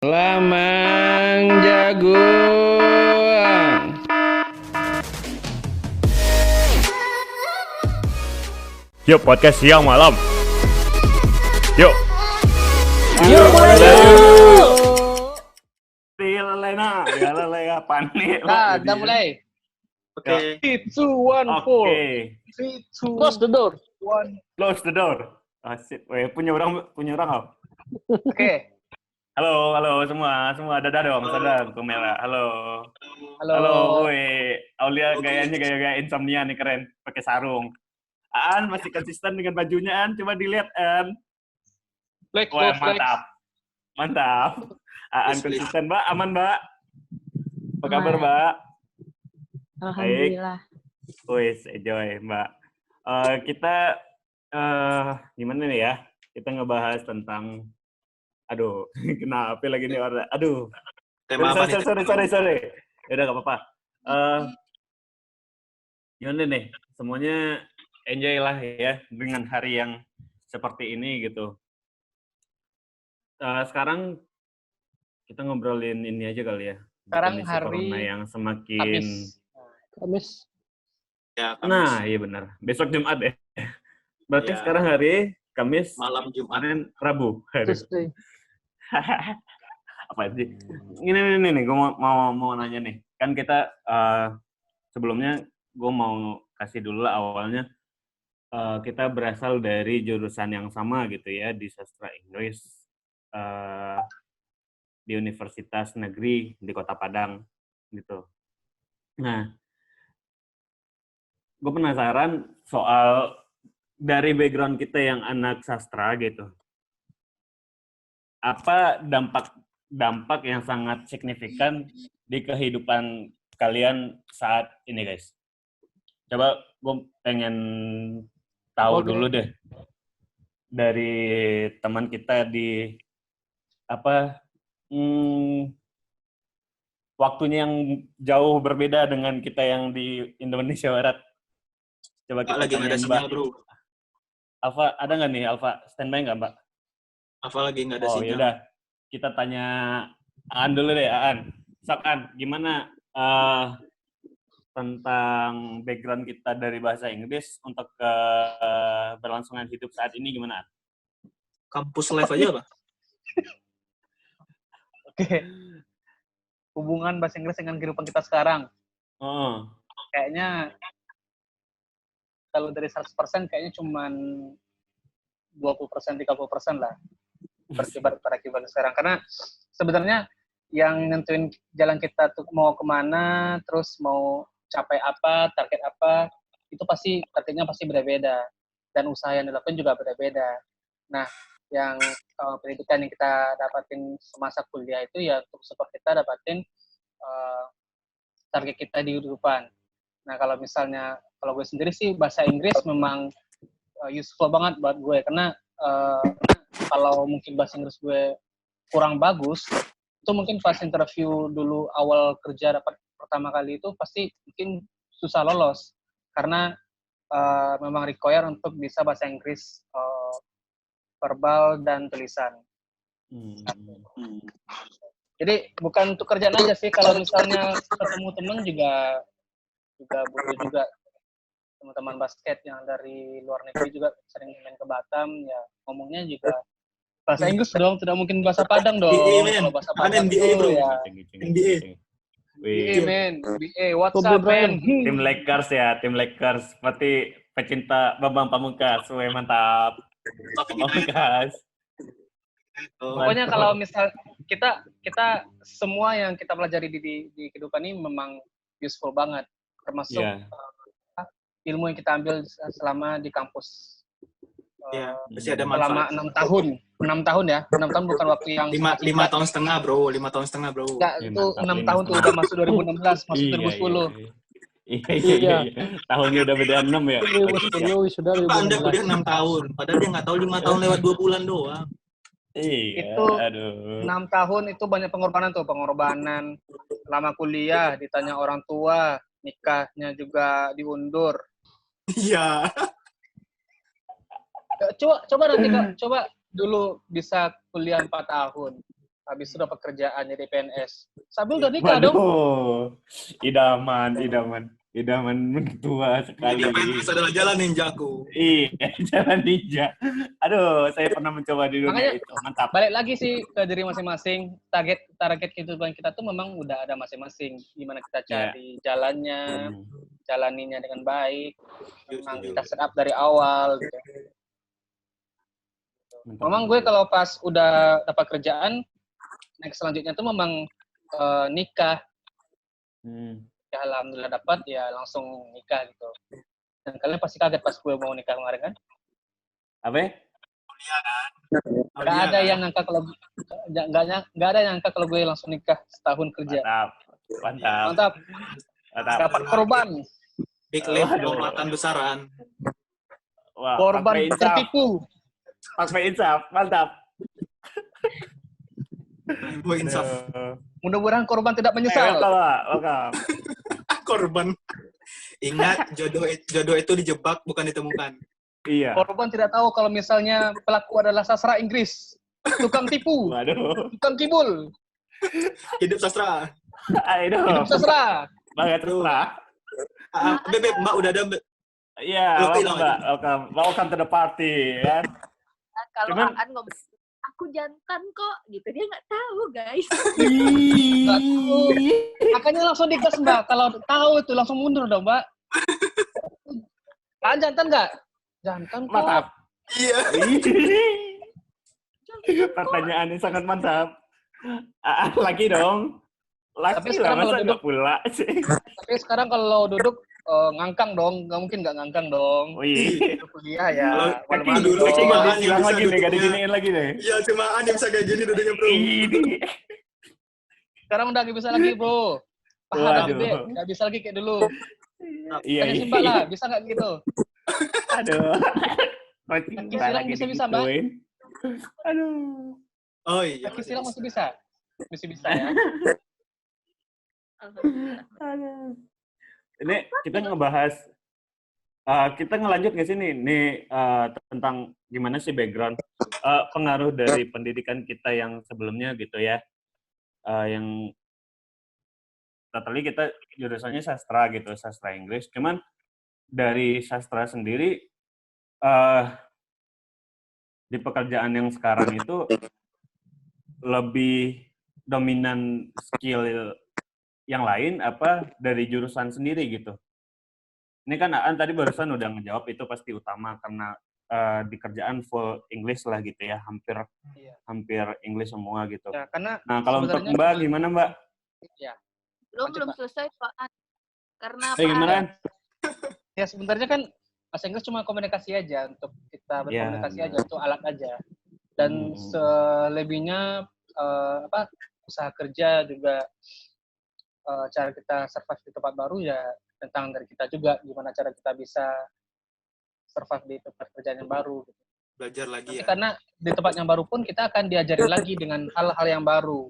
Lamang Jagung. Yuk podcast siang malam. Yuk. Yuk mulai yuk. Lena, ya panik. Nah, udah mulai. Oke. 3, 2, 1, 4. 3, 2, Close the door. 1. Close the door. Shit. Weh, punya orang oh. Oke. Halo semua ada dong, sadar Kumela. Halo, Halo. woi. Aulia gayanya gaya insomnia nih, keren, pakai sarung. Aan masih konsisten dengan bajunya, An. Coba dilihat, An. Flex, Wah, flex. mantap. Aan konsisten, Mbak. Aman, Mbak. Apa kabar, Aman. Mbak? Alhamdulillah. Wis, enjoy, Mbak. Kita gimana nih ya? Kita ngebahas tentang, aduh, kenapa lagi nih orang? Aduh. Tema apa nih? Sorry. Ya udah, nggak apa-apa. Gimana nih? Semuanya enjoy lah ya dengan hari yang seperti ini gitu. Sekarang kita ngobrolin ini aja kali ya. Sekarang kondisi hari corona yang semakin. Kamis. Ya, Kamis. Nah, iya benar. Besok Jumat ya. Berarti Ya. sekarang hari Kamis, Malam Jumat. kemarin Rabu. Aduh. Tuesday. Apa sih? Ini nih, gue mau nanya nih. Kan kita sebelumnya gue mau kasih dulu lah awalnya. Kita berasal dari jurusan yang sama gitu ya, di sastra Inggris di Universitas Negeri di Kota Padang gitu. Nah, gue penasaran soal dari background kita yang anak sastra gitu. Apa dampak yang sangat signifikan di kehidupan kalian saat ini, guys? Coba gue pengen tahu dulu deh dari teman kita di waktunya yang jauh berbeda dengan kita yang di Indonesia Barat. Coba kita Lagi nggak ada tanyain, sinyal, Mbak. bro. Alfa, ada nggak nih Alfa? Standby nggak, Mbak? Alfa lagi nggak ada Oh, sinyal. yaudah. Kita tanya Aan dulu deh, Aan. Sok, Aan, gimana tentang background kita dari bahasa Inggris untuk berlangsungan hidup saat ini gimana, Aan? Kampus live aja, Pak. Oke. Hubungan bahasa Inggris dengan kehidupan kita sekarang. Oh, Kayaknya kalau dari 100% kayaknya cuman 20%, 30% lah. Berakibat sekarang. Karena sebenarnya yang nentuin jalan kita tuh mau kemana, terus mau capai apa, target apa, itu pasti targetnya pasti beda-beda. Dan usaha yang dilakukan juga beda-beda. Nah, yang pendidikan yang kita dapatin semasa kuliah itu ya untuk support kita dapatin target kita di kehidupan. Nah, kalau gue sendiri sih bahasa Inggris memang useful banget buat gue karena kalau mungkin bahasa Inggris gue kurang bagus, itu mungkin pas interview dulu awal kerja dapat pertama kali itu pasti mungkin susah lolos karena memang require untuk bisa bahasa Inggris verbal dan tulisan. Jadi bukan untuk kerjaan aja sih, kalau misalnya ketemu temen juga butuh juga teman-teman basket yang dari luar negeri juga sering main ke Batam, ya ngomongnya juga bahasa Inggris dong, tidak mungkin bahasa Padang dong. NBA, man. Kalau bahasa Padang NBA, itu bro. ya NBA. NBA, man. NBA, what's up, man? Tim Lakers ya, tim Lakers. Seperti pecinta Bambang Pamungkas. Weh, mantap. Pamungkas. Pokoknya kalau misal kita semua yang kita pelajari di kehidupan ini memang useful banget, termasuk ilmu yang kita ambil selama di kampus. Ya, pasti ada Selama manfaat. 6 tahun ya. 6 tahun bukan waktu yang 5 tahun setengah, bro. 5 tahun setengah, bro. Enggak, itu 6 tahun tuh udah masuk 2016, masuk 2010. Iya. Tahunnya udah beda 6 ya. 2010 sudah Pak, Anda kuliah 6 tahun. Padahal dia nggak tahu 5 tahun lewat 2 bulan doang. Iya, Itu aduh. 6 tahun itu banyak pengorbanan lama kuliah, ditanya orang tua, nikahnya juga diundur. Iya. Coba nanti Kak, coba dulu bisa kuliah 4 tahun. habis itu dapat kerjaan jadi PNS. Sabil udah nikah dong. Waduh, idaman mentua sekali. Jadi PNS adalah jalan ninjaku. Iya, jalan ninja. Aduh, saya pernah mencoba di dunia Makanya, itu, mantap. Balik lagi sih ke diri masing-masing. Target kehidupan kita tuh memang udah ada masing-masing. Gimana kita cari jalannya, jalaninya dengan baik. Memang kita set up dari awal gitu. Mantap. Memang gue kalau pas udah dapat kerjaan, next selanjutnya tuh memang nikah. Ya alhamdulillah dapat, ya langsung nikah gitu. Dan kalian pasti kaget pas gue mau nikah kemarin kan? Apa? Gak ada yang nyangka kalau nggak ada yang nyangka kalau gue langsung nikah setahun kerja. Mantap. Dapat korban. Big lift, lompatan besaran. Wah, Korban tertipu. Pakai insaf, mantap. Gue insaf. Mudah-mudahan korban tidak menyesal. Welcome. Korban. Ingat, jodoh itu dijebak, bukan ditemukan. Iya. Korban tidak tahu kalau misalnya pelaku adalah sastra Inggris. Tukang tipu. Waduh. Tukang kibul. Hidup sastra. Aduh. Hidup sastra. Banget sastra. Beb, Mbak udah ada. Iya, welcome to the party, kan? Kalau Cuman- Aan ngomong, aku jantan kok, gitu. Dia nggak tahu, guys. Nggak tahu. Makanya langsung digas, Mbak. Kalau tahu itu langsung mundur dong, Mbak. Kan jantan nggak? Jantan kok. Mantap. Iya. Pertanyaannya sangat mantap. Lagi dong. Lagi Tapi lah, sekarang masa kalau nggak pula sih? Tapi sekarang kalau duduk ngangkang dong. Nggak mungkin nggak ngangkang dong. Wih. Kuliah ya. Kalau malu-malu dulu dong. Kaki cuma nggak Ani disilang bisa lagi nih, nggak duduknya. diginiin lagi deh. Iya, cuma Ani bisa kayak gini duduknya, bro. Ini. Sekarang udah nggak bisa lagi, bro. Paha Waduh. gede. Nggak bisa lagi kayak dulu. Iya. Tanya si Mbak lah. Bisa nggak gitu? Aduh. Kaki silang bisa-bisa, Mbak. digituin. Aduh. Oh iya. Kaki silang masih bisa. Masih bisa ya. Alhamdulillah. Ini kita ngebahas, kita ngelanjut nggak sih nih tentang gimana sih background pengaruh dari pendidikan kita yang sebelumnya gitu ya, yang totally kita jurusannya sastra gitu, sastra Inggris. Cuman dari sastra sendiri di pekerjaan yang sekarang itu lebih dominan skill yang lain apa dari jurusan sendiri gitu. Ini kan Aan tadi barusan udah ngejawab itu pasti utama karena di kerjaan full English lah gitu ya, Iya. hampir English semua gitu. Ya, karena Nah kalau untuk sebenarnya Mbak gimana Mbak? ya. Belum selesai, Pak Aan. Karena Gimana? Ya sebenarnya kan bahasa Inggris cuma komunikasi aja untuk kita berkomunikasi benar. aja, itu alat aja. Dan selebihnya usaha kerja juga cara kita survive di tempat baru ya tentang dari kita juga gimana cara kita bisa survive di tempat kerjaan yang baru. Belajar lagi ya. Karena di tempat yang baru pun kita akan diajari lagi dengan hal-hal yang baru.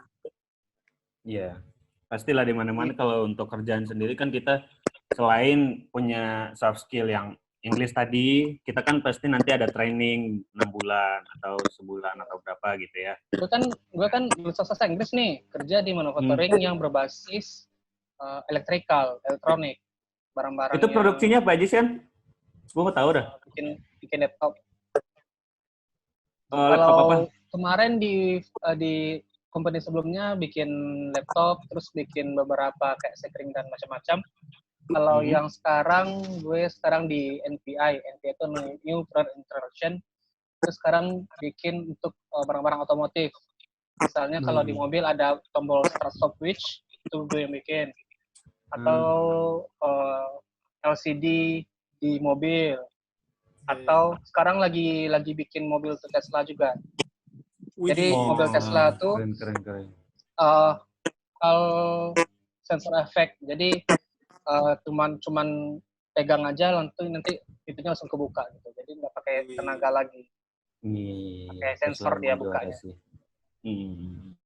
Iya, pastilah di mana-mana kalau untuk kerjaan sendiri kan kita selain punya soft skill yang English tadi, kita kan pasti nanti ada training 6 bulan atau sebulan atau berapa gitu ya. Gue kan lulusan sastra Inggris nih, kerja di manufacturing yang berbasis elektronik, barang-barang. Itu produksinya apa aja sih kan? Gue mau tahu dah. Bikin laptop. Laptop apa? Kemarin di company sebelumnya bikin laptop, terus bikin beberapa kayak sekring dan macam-macam. Kalau yang sekarang, gue sekarang di NPI itu New Product Introduction. Terus sekarang bikin untuk barang-barang otomotif. Misalnya kalau di mobil ada tombol start stop switch, itu gue yang bikin. Atau LCD di mobil. Atau sekarang lagi bikin mobil Tesla juga. Jadi mobil Tesla tuh keren. sensor efek. Jadi cuman pegang aja nanti pintunya langsung kebuka gitu. Jadi nggak pakai tenaga lagi. Pakai sensor dia bukanya.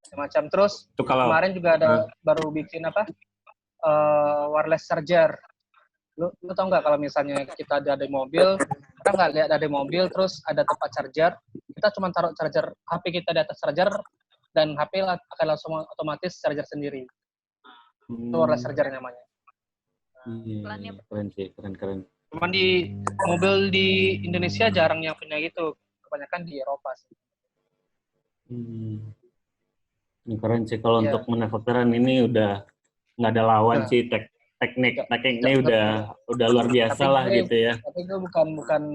Semacam terus kemarin juga ada baru bikin wireless charger. Lu tau nggak kalau misalnya kita ada di mobil, kita nggak lihat ada di mobil terus ada tempat charger, kita cuma taruh charger HP kita di atas charger dan HP akan langsung otomatis charger sendiri. Itu wireless charger namanya. Pelannya Keren sih, keren. Cuman di mobil di Indonesia jarang yang punya gitu. Kebanyakan di Eropa sih. Ini keren sih kalau Iya. untuk manufakturan ini udah nggak ada lawan Nah. sih teknik ini Nggak. udah luar biasa Tapi lah gue- gitu ya. Tapi gue bukan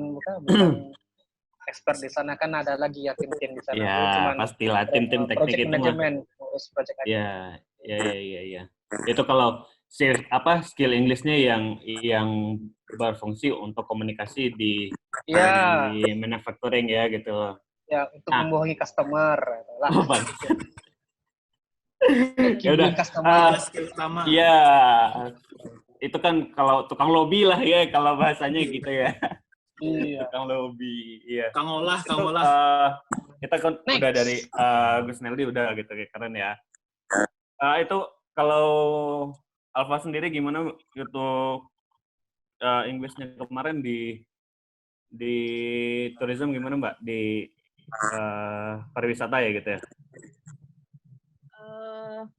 expert di sana, kan ada lagi ya tim-tim di sana. Gue Ya cuman pastilah tim teknik project itu mah. management, ngurus project aja. Ya. Itu kalau skill Inggrisnya yang berfungsi untuk komunikasi di Iya, manufacturing ya gitu. ya untuk Nah. membohongi customer lah. Oh, Bang. Ya udah. Kibulin customer. Skill utama. Iya. Itu kan kalau tukang lobby lah ya kalau bahasanya gitu ya. Iya. Tukang lobby. Iya. Kang Olah. Kita kan Next. udah dari Gus Neldi udah gitu keren ya. Itu kalau Alfa sendiri gimana untuk Inggrisnya kemarin di tourism gimana Mbak di pariwisata ya gitu ya?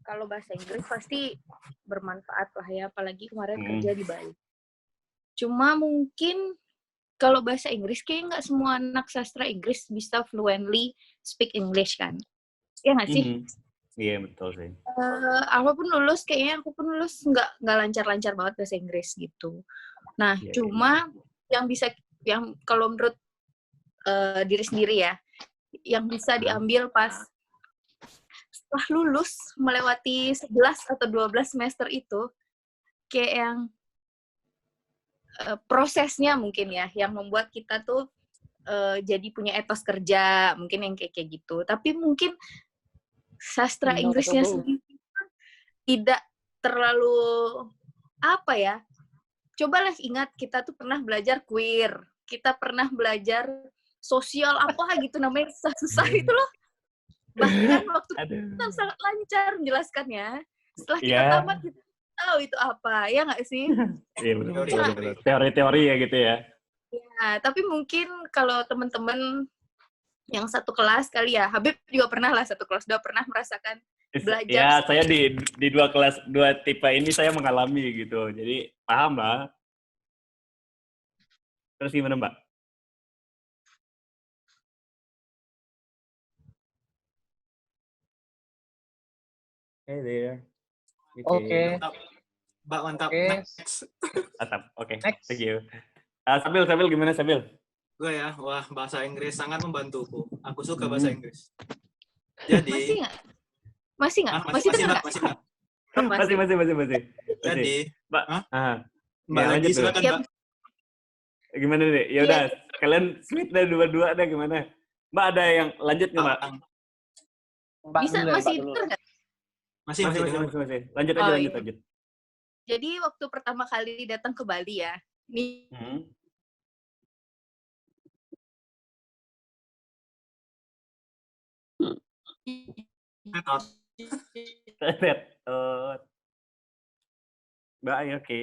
Kalau bahasa Inggris pasti bermanfaat lah ya, apalagi kemarin kerja di Bali. Cuma mungkin kalau bahasa Inggris kayaknya nggak semua anak sastra Inggris bisa fluently speak English kan? Ya nggak sih? Iya betul sih. Aku pun lulus nggak lancar-lancar banget bahasa Inggris gitu. Nah, cuma yang kalau menurut diri sendiri ya, yang bisa diambil pas setelah lulus melewati 11 atau 12 semester itu, kayak yang prosesnya mungkin ya, yang membuat kita tuh jadi punya etos kerja, mungkin yang kayak gitu. Tapi mungkin sastra Inggrisnya sendiri tidak terlalu apa ya. Cobalah ingat, kita tuh pernah belajar queer, kita pernah belajar sosial apa gitu, namanya susah-susah itu loh. Bahkan waktu kita sangat lancar menjelaskannya. Setelah kita tamat, kita tahu itu apa, ya nggak sih? Iya betul. Teori-teori ya gitu ya. Ya, tapi mungkin kalau teman-teman yang satu kelas kali ya, Habib juga pernah lah satu kelas, udah pernah merasakan belajar. Ya, saya di dua tipe ini saya mengalami gitu. Jadi paham lah. Terus gimana Mbak? Hey there. Oke. Mbak mantap. Oke. Next. Mantap. Oke. Next. Thank you. Sabil gimana Sabil? Gue ya, wah bahasa Inggris sangat membantuku. Aku suka bahasa Inggris. Jadi Masih nggak? Masih nggak? Masih. Jadi, Mbak. Mbak lagi silakan Mbak. Gimana nih? Ya udah, kalian sweet dari dua-dua ada gimana? Mbak ada yang lanjut nggak Mbak? Bisa masih denger nggak? Masih. Lanjut aja. Jadi waktu pertama kali datang ke Bali ya, nih. Mbak, oke.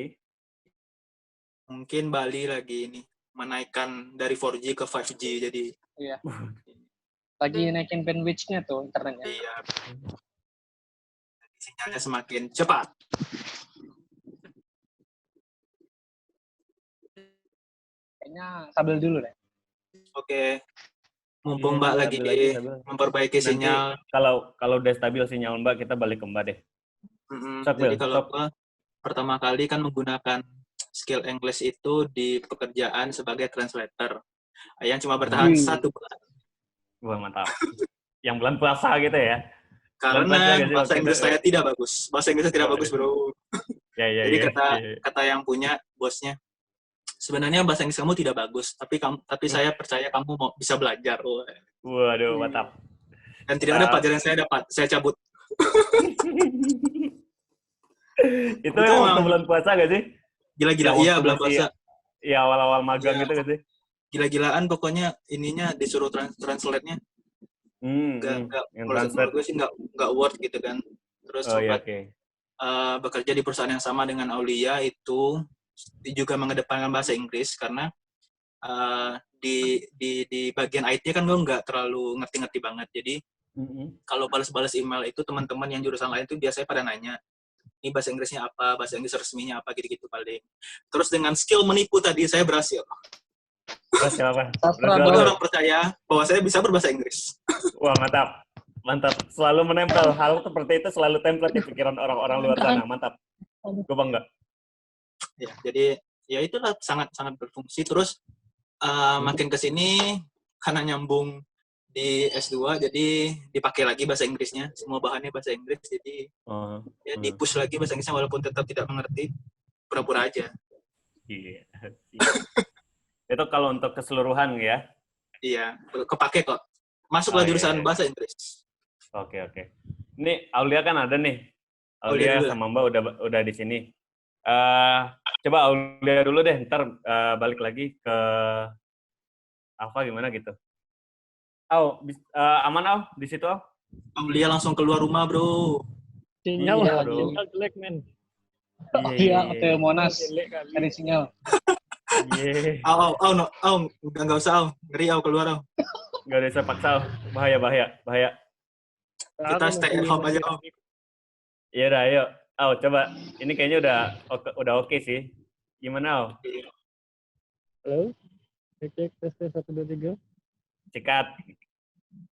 Mungkin Bali lagi ini menaikkan dari 4G ke 5G jadi. Iya. Lagi naikin bandwidth-nya tuh internetnya. Iya. Sinyalnya semakin cepat. Kayaknya Sabil dulu deh. Oke. Mumpung Mbak lagi memperbaiki sinyal. Kalau udah stabil sinyal Mbak, kita balik ke Mbak deh. Jadi kalau Mbak pertama kali kan menggunakan skill English itu di pekerjaan sebagai translator. Yang cuma bertahan 1 bulan. Wah, mantap. Yang bulan puasa gitu ya? Karena bahasa Inggris saya tidak bagus. Bahasa Inggris tidak bagus, bro. Jadi kata yang punya bosnya, sebenarnya bahasa Inggris kamu tidak bagus, tapi saya percaya kamu mau bisa belajar. Waduh, mantap. Dan tidak ada pelajaran yang saya dapat, saya cabut. Itu yang waktu bulan puasa gak sih? Gila-gila, iya bulan puasa. Iya, awal-awal magang gitu gak sih? Gila-gilaan pokoknya ininya disuruh translate-nya. Menurut gue sih nggak worth gitu kan. Terus bekerja di perusahaan yang sama dengan Aulia itu juga mengedepankan bahasa Inggris karena di bagian IT kan gue nggak terlalu ngerti-ngerti banget. Jadi Kalau balas-balas email itu teman-teman yang jurusan lain tuh biasanya pada nanya, ini bahasa Inggrisnya apa, bahasa Inggris resminya apa, gitu-gitu paling. Terus dengan skill menipu tadi saya berhasil. Berhasil apa? Jadi orang percaya bahwa saya bisa berbahasa Inggris. Wah, mantap. Mantap. Selalu menempel. Hal seperti itu selalu template di pikiran orang-orang luar sana. Mantap. Gue bangga. Ya, jadi ya itulah sangat-sangat berfungsi. Terus makin ke sini karena nyambung di S2 jadi dipakai lagi bahasa Inggrisnya, semua bahannya bahasa Inggris, jadi ya di-push lagi bahasa Inggrisnya walaupun tetap tidak mengerti, pura-pura aja. Iya. Itu kalau untuk keseluruhan ya? Iya, kepake kok. Masuklah jurusan bahasa Inggris. Oke. Ini Aulia kan ada nih. Aulia sama Mbak udah di sini. Coba Aulia dulu deh, ntar balik lagi ke Alfa gimana gitu. Aman Au di situ Au? Aulia langsung keluar rumah, bro. Sinyal jelek, men. Iya, Hotel Monas. Ada sinyal. Iya. Enggak usah, ngeri keluar, Enggak ada bisa paksa, bahaya. Kita stay at home aja, Iya dah, ayo. Coba. Ini kayaknya udah oke sih. Gimana, Halo? Cek, tes 1, 2, 3.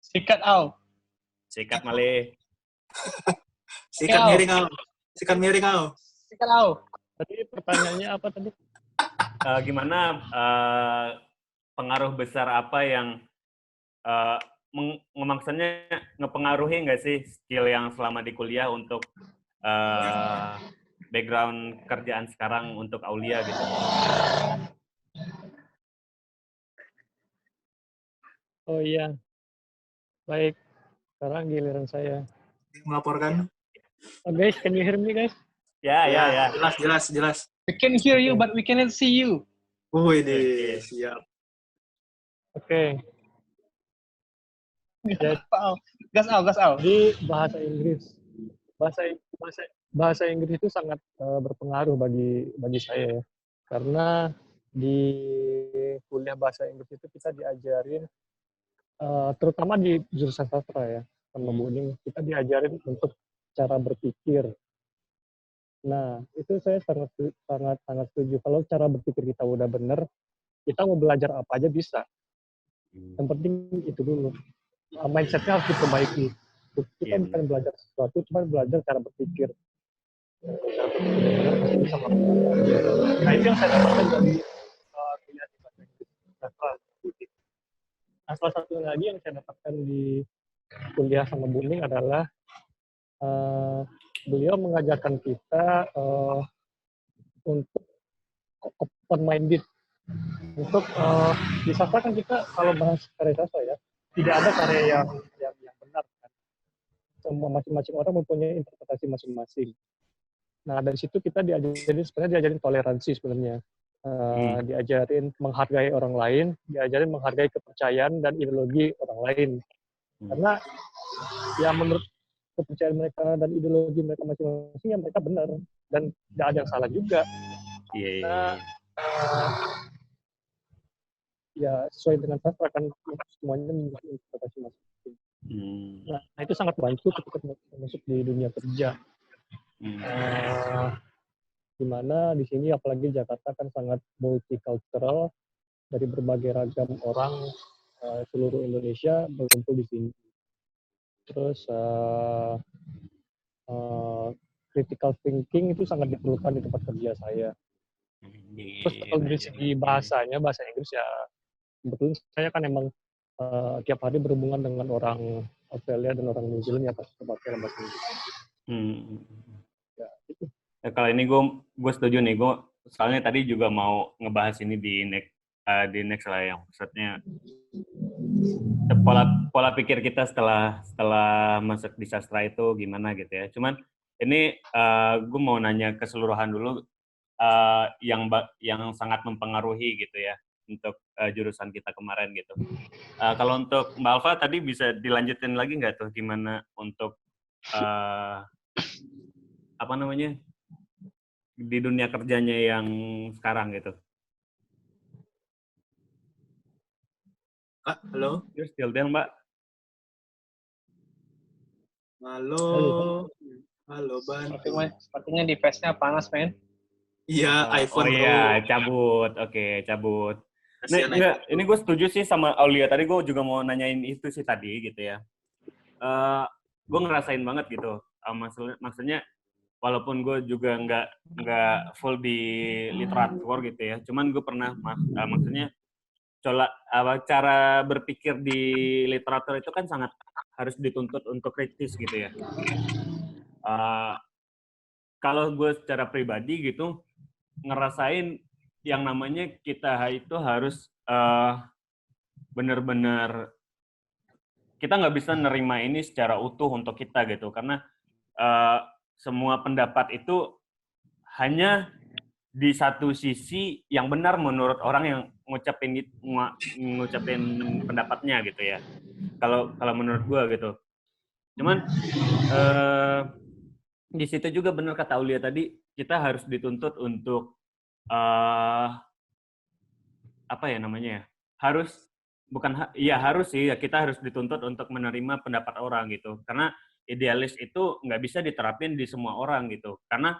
Sikat, Au. Sikat, Mali. Sikat miring, Au. Sikat, Au. Tadi pertanyaannya apa tadi? Gimana pengaruh besar apa yang maksudnya ngepengaruhi nggak sih skill yang selama di kuliah untuk background kerjaan sekarang untuk Aulia gitu? Oh iya. Baik. Sekarang giliran saya. Melaporkan. Oh, guys, can you hear me, guys? Ya. Jelas. We can hear you, but we cannot see you. Wih, siap. Oke. Gas Au. Di bahasa Inggris. Bahasa Inggris itu sangat berpengaruh bagi saya ya. Karena di kuliah bahasa Inggris itu kita diajarin terutama di jurusan sastra ya, sama Bu Ning, kita diajarin untuk cara berpikir. Nah, itu saya sangat setuju. Kalau cara berpikir kita udah benar, kita mau belajar apa aja bisa. Yang penting itu dulu. Mindset-nya harus diperbaiki. Kita bukan belajar sesuatu, cuma belajar cara berpikir. Nah, itu yang saya dapatkan dari kuliah di bahasa Inggris. Nah, salah satu lagi yang saya dapatkan di kuliah sama Bu Ning adalah beliau mengajarkan kita untuk open minded, untuk di sastra kan kita kalau bahas karya sastra ya tidak ada karya yang benar kan, semua masing-masing orang mempunyai interpretasi masing-masing. Nah dari situ kita diajarin toleransi sebenarnya, diajarin menghargai orang lain, diajarin menghargai kepercayaan dan ideologi orang lain, karena ya menurut kepercayaan mereka dan ideologi mereka masing-masing ya mereka benar dan tidak ada yang salah juga. Nah, ya sesuai dengan sastra kan semuanya memiliki interpretasi masing-masing. Nah itu sangat bantu ketika masuk di dunia kerja. Di mana di sini apalagi Jakarta kan sangat multicultural, dari berbagai ragam orang seluruh Indonesia berkumpul di sini. Terus critical thinking itu sangat diperlukan di tempat kerja saya. Terus kalau dari segi bahasanya, bahasa Inggris ya kebetulan saya kan emang tiap hari berhubungan dengan orang Australia dan orang New Zealand ya pas pakai bahasa Inggris. Ya, itu. Kalau ini gue setuju nih, gue soalnya tadi juga mau ngebahas ini di next lah yang maksudnya pola pikir kita setelah masuk di sastra itu gimana gitu ya. Cuman ini gue mau nanya keseluruhan dulu yang sangat mempengaruhi gitu ya untuk jurusan kita kemarin gitu. Kalau untuk Mbak Alfa tadi bisa dilanjutin lagi nggak tuh gimana untuk apa namanya di dunia kerjanya yang sekarang gitu? Halo? You're still there, Mbak? Halo. Halo, Ban. Sepertinya device-nya panas, men. Iya, iPhone, oh bro. iya, cabut. Oke, cabut. Nih, Kasihan enggak, iPhone, ini bro. gue setuju sih sama Aulia. Tadi gue juga mau nanyain itu sih tadi gitu ya. Gue ngerasain banget gitu. Maksudnya walaupun gue juga nggak full di literatur gitu ya. Cuman gue pernah maksudnya cara berpikir di literatur itu kan sangat harus dituntut untuk kritis gitu ya. Kalau gue secara pribadi gitu ngerasain yang namanya kita itu harus benar-benar kita nggak bisa nerima ini secara utuh untuk kita gitu karena semua pendapat itu hanya di satu sisi yang benar menurut orang yang ngucapin pendapatnya gitu ya. Kalau menurut gue gitu. Cuman di situ juga benar kata Aulia tadi kita harus dituntut untuk apa ya namanya ya? Harus sih ya kita harus dituntut untuk menerima pendapat orang gitu. Karena idealis itu nggak bisa diterapin di semua orang gitu. Karena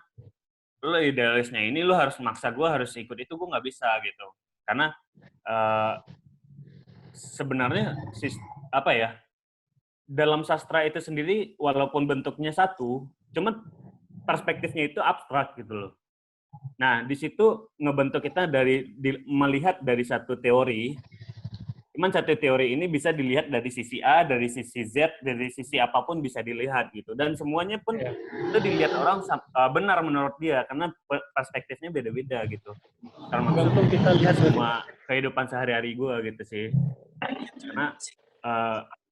lo idealisnya ini lo harus maksa gue harus ikut itu gue nggak bisa gitu. Karena sebenarnya apa ya? Dalam sastra itu sendiri walaupun bentuknya satu, cuman perspektifnya itu abstrak gitu loh. Nah, di situ ngebentuk kita melihat dari satu teori. Cuman satu teori ini bisa dilihat dari sisi A, dari sisi Z, dari sisi apapun bisa dilihat gitu. Dan semuanya pun itu dilihat orang benar menurut dia karena perspektifnya beda-beda gitu. Termasuk kita lihat semua kehidupan sehari-hari gue gitu sih. Karena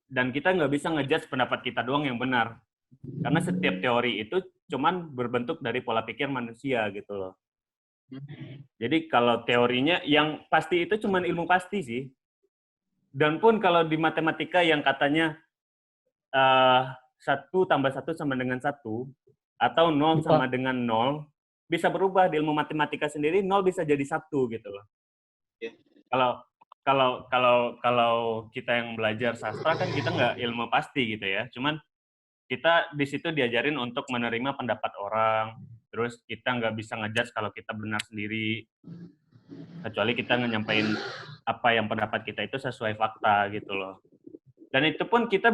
dan kita nggak bisa ngejudge pendapat kita doang yang benar. Karena setiap teori itu cuman berbentuk dari pola pikir manusia gitu loh. Jadi kalau teorinya yang pasti itu cuman ilmu pasti sih. Dan pun kalau di matematika yang katanya 1 tambah 1 sama dengan 1, atau 0 sama dengan 0, bisa berubah di ilmu matematika sendiri, 0 bisa jadi 1 gitu loh. Kalau kita yang belajar sastra kan kita nggak ilmu pasti gitu ya. Cuman kita di situ diajarin untuk menerima pendapat orang, terus kita nggak bisa ngejudge kalau kita benar sendiri, kecuali kita nyampain apa yang pendapat kita itu sesuai fakta gitu loh. Dan itu pun kita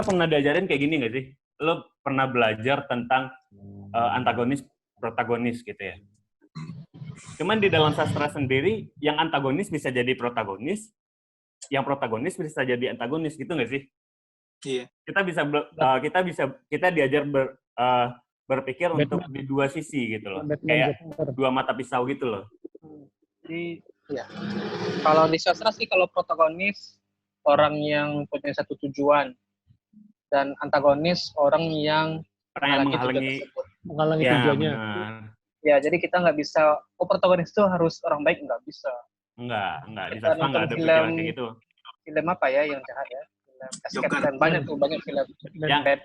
pernah diajarin kayak gini nggak sih? Lo pernah belajar tentang antagonis protagonis gitu ya. Cuman di dalam sastra sendiri yang antagonis bisa jadi protagonis, yang protagonis bisa jadi antagonis gitu nggak sih? Iya. Kita diajar berpikir untuk di dua sisi gitu loh. Kayak dua mata pisau gitu loh. Jadi ya. Kalau di sastra sih kalau protagonis orang yang punya satu tujuan dan antagonis orang yang menghalangi tujuannya. Benar. Ya, jadi kita nggak bisa, protagonis itu harus orang baik, nggak bisa. Enggak. Di sastra nggak ada pikiran kayak gitu. Film apa ya yang jahat ya? Dan banyak film.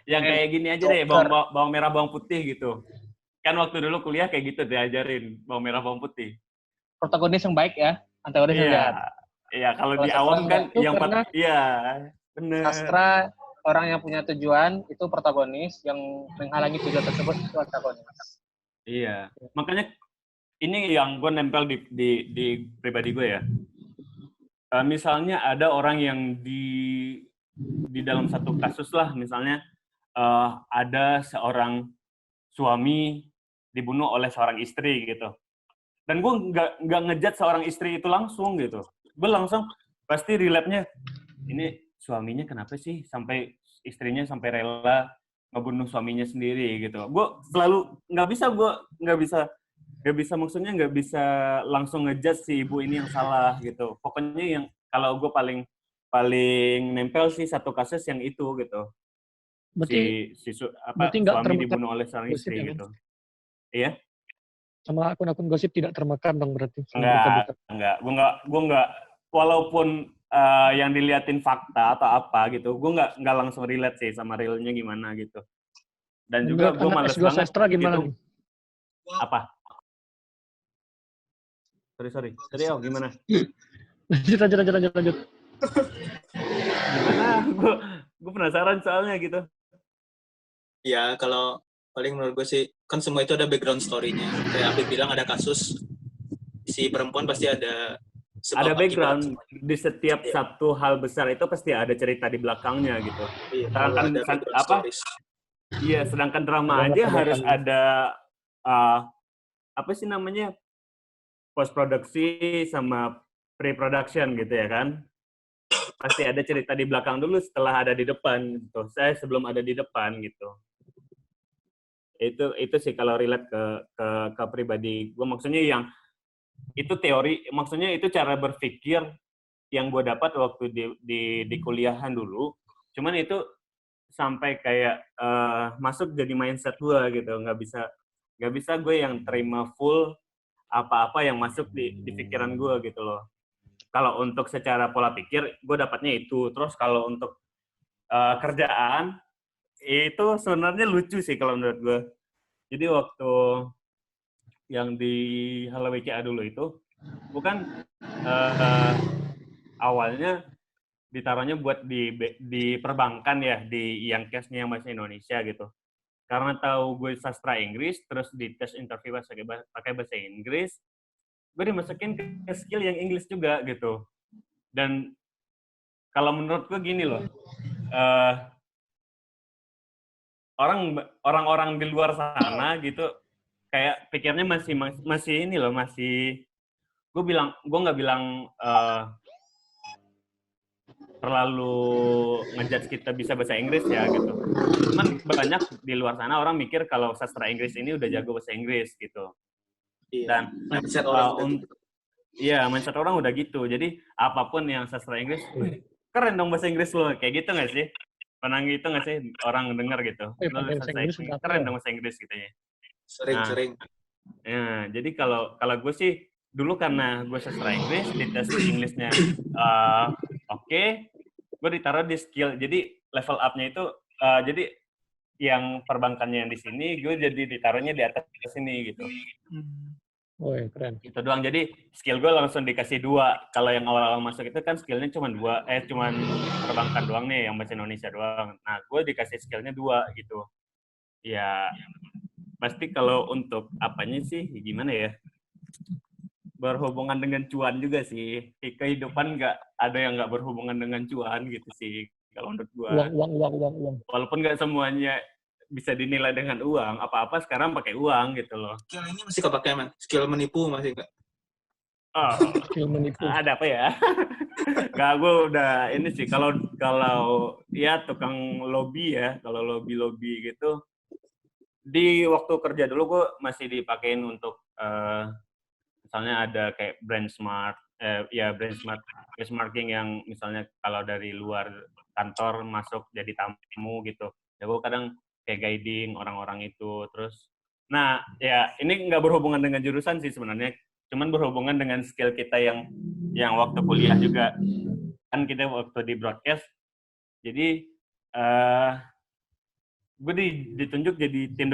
Yang kayak gini aja deh, bawang merah, bawang putih gitu. Kan waktu dulu kuliah kayak gitu diajarin, bawang merah, bawang putih. Protagonis yang baik ya, antagonis yang jahat. Iya, kalau di awam kan yang benar. Sastra orang yang punya tujuan itu protagonis, yang menghalangi tujuan tersebut itu antagonis. Iya, makanya ini yang gue nempel di pribadi gue ya. Misalnya ada orang yang di dalam satu kasus lah, misalnya ada seorang suami dibunuh oleh seorang istri gitu. Dan gue nggak ngejudge seorang istri itu langsung gitu. Gue langsung pasti relate-nya, ini suaminya kenapa sih sampai istrinya sampai rela ngebunuh suaminya sendiri gitu. Gue selalu nggak bisa langsung ngejudge si ibu ini yang salah gitu. Pokoknya yang kalau gue paling nempel sih satu kasus yang itu gitu. Berarti suami dibunuh oleh seorang istri ya, gitu. Iya. Sama akun-akun gosip tidak termakan dong berarti. Enggak. Gue nggak walaupun yang diliatin fakta atau apa gitu, gue nggak langsung relate sih sama realnya gimana gitu. Dan juga gue males banget sastra gimana gitu. Apa? Sorry, gimana? Lanjut. Gimana? Gue penasaran soalnya gitu. Ya, kalau paling menurut gue sih, kan semua itu ada background story-nya. Kayak Abi bilang ada kasus, si perempuan pasti ada sebab Ada akibat. background di setiap Iya. satu hal besar itu pasti ada cerita di belakangnya gitu. Iya, Sedangkan ada background apa? stories. Iya, sedangkan drama Ada aja latar harus belakang. ada apa sih namanya? Post produksi sama pre-production gitu ya kan? Pasti ada cerita di belakang dulu setelah ada di depan gitu. Saya sebelum ada di depan gitu. Itu sih kalau relate ke pribadi gue, maksudnya yang itu teori, maksudnya itu cara berpikir yang gue dapat waktu di kuliahan dulu. Cuman itu sampai kayak masuk jadi mindset gue gitu. Nggak bisa gue yang terima full apa-apa yang masuk di pikiran gue gitu loh. Kalau untuk secara pola pikir gue dapatnya itu. Terus kalau untuk kerjaan itu sebenarnya lucu sih kalau menurut gue. Jadi waktu yang di Halo WCA dulu itu, bukan awalnya ditaruhnya buat di perbankan ya, di yang case-nya yang bahasa Indonesia gitu. Karena tahu gue sastra Inggris, terus di tes interview pakai bahasa Inggris, gue dimasukin ke skill yang Inggris juga gitu. Dan kalau menurut gue gini loh, orang-orang di luar sana gitu kayak pikirnya masih ini loh, masih gue nggak bilang terlalu ngejudge kita bisa bahasa Inggris ya gitu. Cuman banyak di luar sana orang mikir kalau sastra Inggris ini udah jago bahasa Inggris gitu. Iya. Dan Mindset orang udah gitu. iya, mindset orang udah gitu. Jadi apapun yang sastra Inggris, keren dong bahasa Inggris lo, kayak gitu nggak sih? Pernah gitu nggak sih orang denger gitu? Lo Pakai bahasa sastra Inggris Inggris, berapa keren ya? dong bahasa Inggris gitu ya. Sering. Ya, jadi kalau gue sih dulu karena gue sastra Inggris, di tes Inggrisnya oke, gue ditaruh di skill. Jadi level up-nya itu jadi yang perbankannya yang di sini, gue jadi ditaruhnya di atas sini gitu. Oh, keren. Itu doang. Jadi skill gue langsung dikasih 2. Kalau yang awal-awal masuk itu kan skillnya cuma 2, cuman perbankan doang nih, yang bahasa Indonesia doang. Nah, gue dikasih skillnya 2 gitu. Ya, pasti kalau untuk apanya sih, gimana ya? Berhubungan dengan cuan juga sih. Di kehidupan nggak ada yang nggak berhubungan dengan cuan gitu sih. Kalau menurut gue. Uang. Walaupun nggak semuanya bisa dinilai dengan uang, apa-apa sekarang pakai uang gitu loh. Skill ini masih kepake, man. Skill menipu masih nggak? Oh, Skill menipu. ada apa ya? Gak, gue udah ini sih. Kalau ya tukang lobby ya, kalau lobby gitu. Di waktu kerja dulu gue masih dipakein untuk misalnya ada kayak brand smart benchmarking yang misalnya kalau dari luar kantor masuk jadi tamu gitu. Ya gue kadang kayak guiding orang-orang itu. Terus, nah ya ini nggak berhubungan dengan jurusan sih sebenarnya, cuman berhubungan dengan skill kita yang waktu kuliah juga. Kan kita waktu di broadcast, jadi gue ditunjuk jadi tim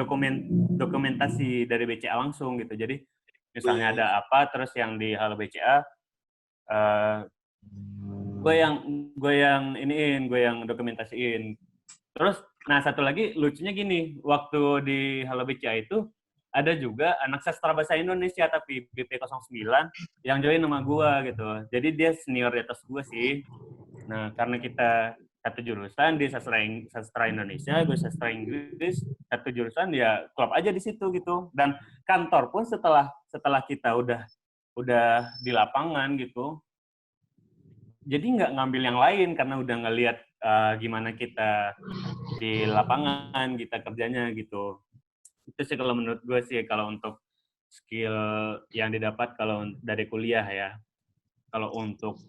dokumentasi dari BCA langsung gitu. Jadi misalnya ada apa, terus yang di Halo BCA, gue yang dokumentasiin. Terus, nah satu lagi lucunya gini, waktu di Halo BCA itu ada juga anak sastra bahasa Indonesia tapi BP09 yang join sama gue gitu. Jadi dia senior di atas gue sih. Nah karena kita satu jurusan di sastra Indonesia, gue sastra Inggris, satu jurusan ya klop aja di situ gitu. Dan kantor pun setelah kita udah di lapangan gitu, jadi nggak ngambil yang lain karena udah ngelihat gimana kita di lapangan, kita kerjanya gitu. Itu sih kalau menurut gue sih kalau untuk skill yang didapat kalau dari kuliah ya. Kalau untuk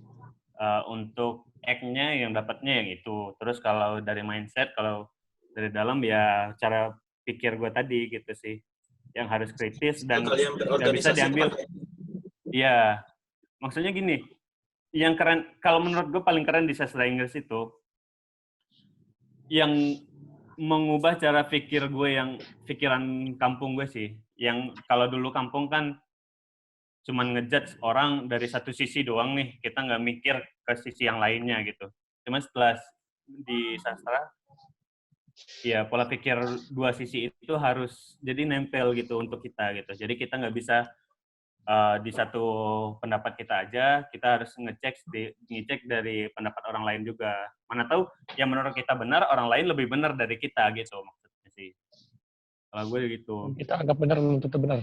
act-nya yang dapatnya yang itu. Terus kalau dari mindset, kalau dari dalam ya cara pikir gue tadi gitu sih. Yang harus kritis dan nggak bisa diambil. Iya, maksudnya gini, yang keren, kalau menurut gue paling keren di sastra Inggris itu, yang mengubah cara pikir gue yang pikiran kampung gue sih. Yang kalau dulu kampung kan cuman ngejudge orang dari satu sisi doang nih, kita nggak mikir ke sisi yang lainnya gitu. Cuman setelah di sastra, ya pola pikir dua sisi itu harus jadi nempel gitu untuk kita gitu. Jadi kita nggak bisa di satu pendapat kita aja, kita harus ngecek dari pendapat orang lain juga. Mana tahu yang menurut kita benar, orang lain lebih benar dari kita gitu maksudnya sih. Kalau gue gitu. Kita anggap benar belum tentu benar.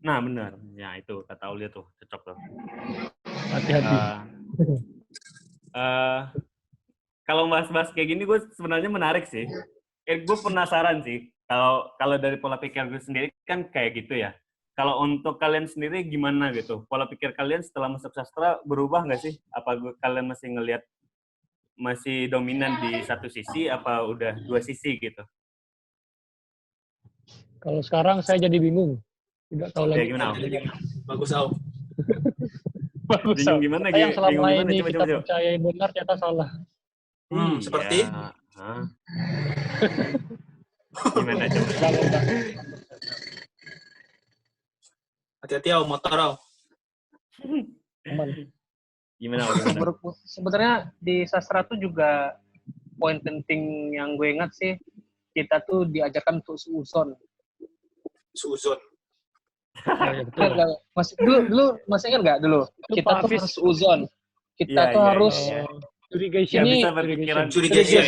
Nah benar, ya itu kata Aulia tuh cocok tuh. Hati-hati. Kalau bahas-bahas kayak gini gue sebenarnya menarik sih. Gue penasaran sih. Kalau dari pola pikir gue sendiri kan kayak gitu ya. Kalau untuk kalian sendiri gimana gitu? Pola pikir kalian setelah masuk sastra berubah nggak sih? Apa kalian masih ngelihat masih dominan di satu sisi? Apa udah dua sisi gitu? Kalau sekarang saya jadi bingung. Tidak tahu lagi. Gimana? Bagus, Au. Bagus. Bingung gimana? Apa yang selama gimana? ini Coba. kita percayai benar ternyata salah. Seperti? Ya. Gimana coba? Hati-hati, Au, motor, Au. Aman. Gimana? Sebenarnya di sastra tuh juga poin penting yang gue ingat sih, kita tuh diajarkan untuk suuzon. Suzon. Ya, betul. Masih dulu masih ingat nggak dulu? Itu Kita Pak tuh Hafiz. harus suuzon. Kita tuh harus Irrigation. Ya, ini bisa berpikiran Curigation.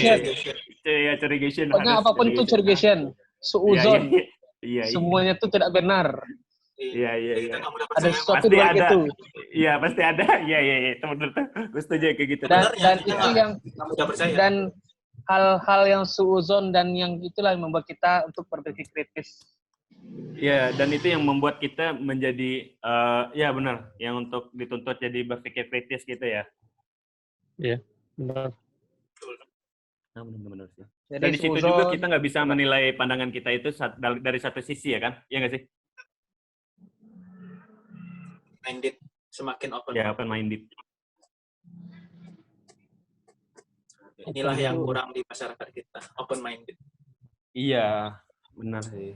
ya curigation. pokoknya apapun itu curigation, suuzon. Iya. Semuanya tuh tidak benar. Iya. Kita nggak mudah Ada percaya. sesuatu Pasti di balik ada. itu. Iya, pasti ada. Iya. Itu benar tuh. Gue setuju kayak gitu. Dan Sebenarnya kita itu nggak- yang nggak mudah percaya. dan hal-hal yang suuzon dan yang itulah yang membuat kita untuk berpikir kritis. Iya, dan itu yang membuat kita menjadi ya benar, yang untuk dituntut jadi berpikir kritis gitu ya. Iya, benar. Nah, benar sih. Jadi Dan di situ suuzon, juga kita nggak bisa menilai pandangan kita itu dari satu sisi ya kan? Iya nggak sih? Minded, semakin open. Ya, open minded. Inilah yang kurang di masyarakat kita, open minded. Iya, benar sih.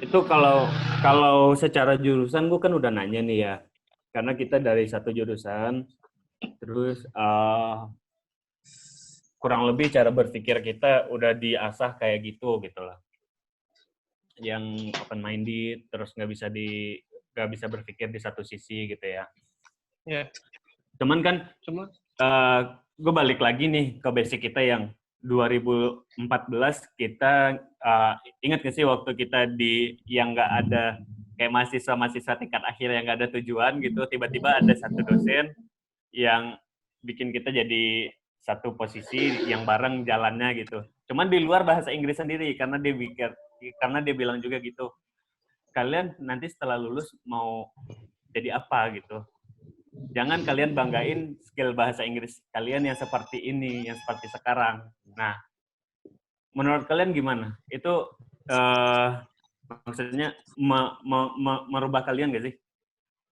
Itu kalau secara jurusan gue kan udah nanya nih ya, karena kita dari satu jurusan, terus kurang lebih cara berpikir kita udah diasah kayak gitu lah, yang open minded, terus nggak bisa berpikir di satu sisi gitu ya. Iya. Cuman kan, gue balik lagi nih ke basic kita yang 2014 kita ingat gak sih waktu kita yang nggak ada kayak mahasiswa tingkat akhir yang nggak ada tujuan gitu, tiba-tiba ada satu dosen yang bikin kita jadi satu posisi yang bareng jalannya gitu. Cuman di luar bahasa Inggris sendiri karena dia bilang juga gitu, kalian nanti setelah lulus mau jadi apa gitu. Jangan kalian banggain skill bahasa Inggris kalian yang seperti ini, yang seperti sekarang. Nah, menurut kalian gimana? Itu maksudnya merubah kalian nggak sih?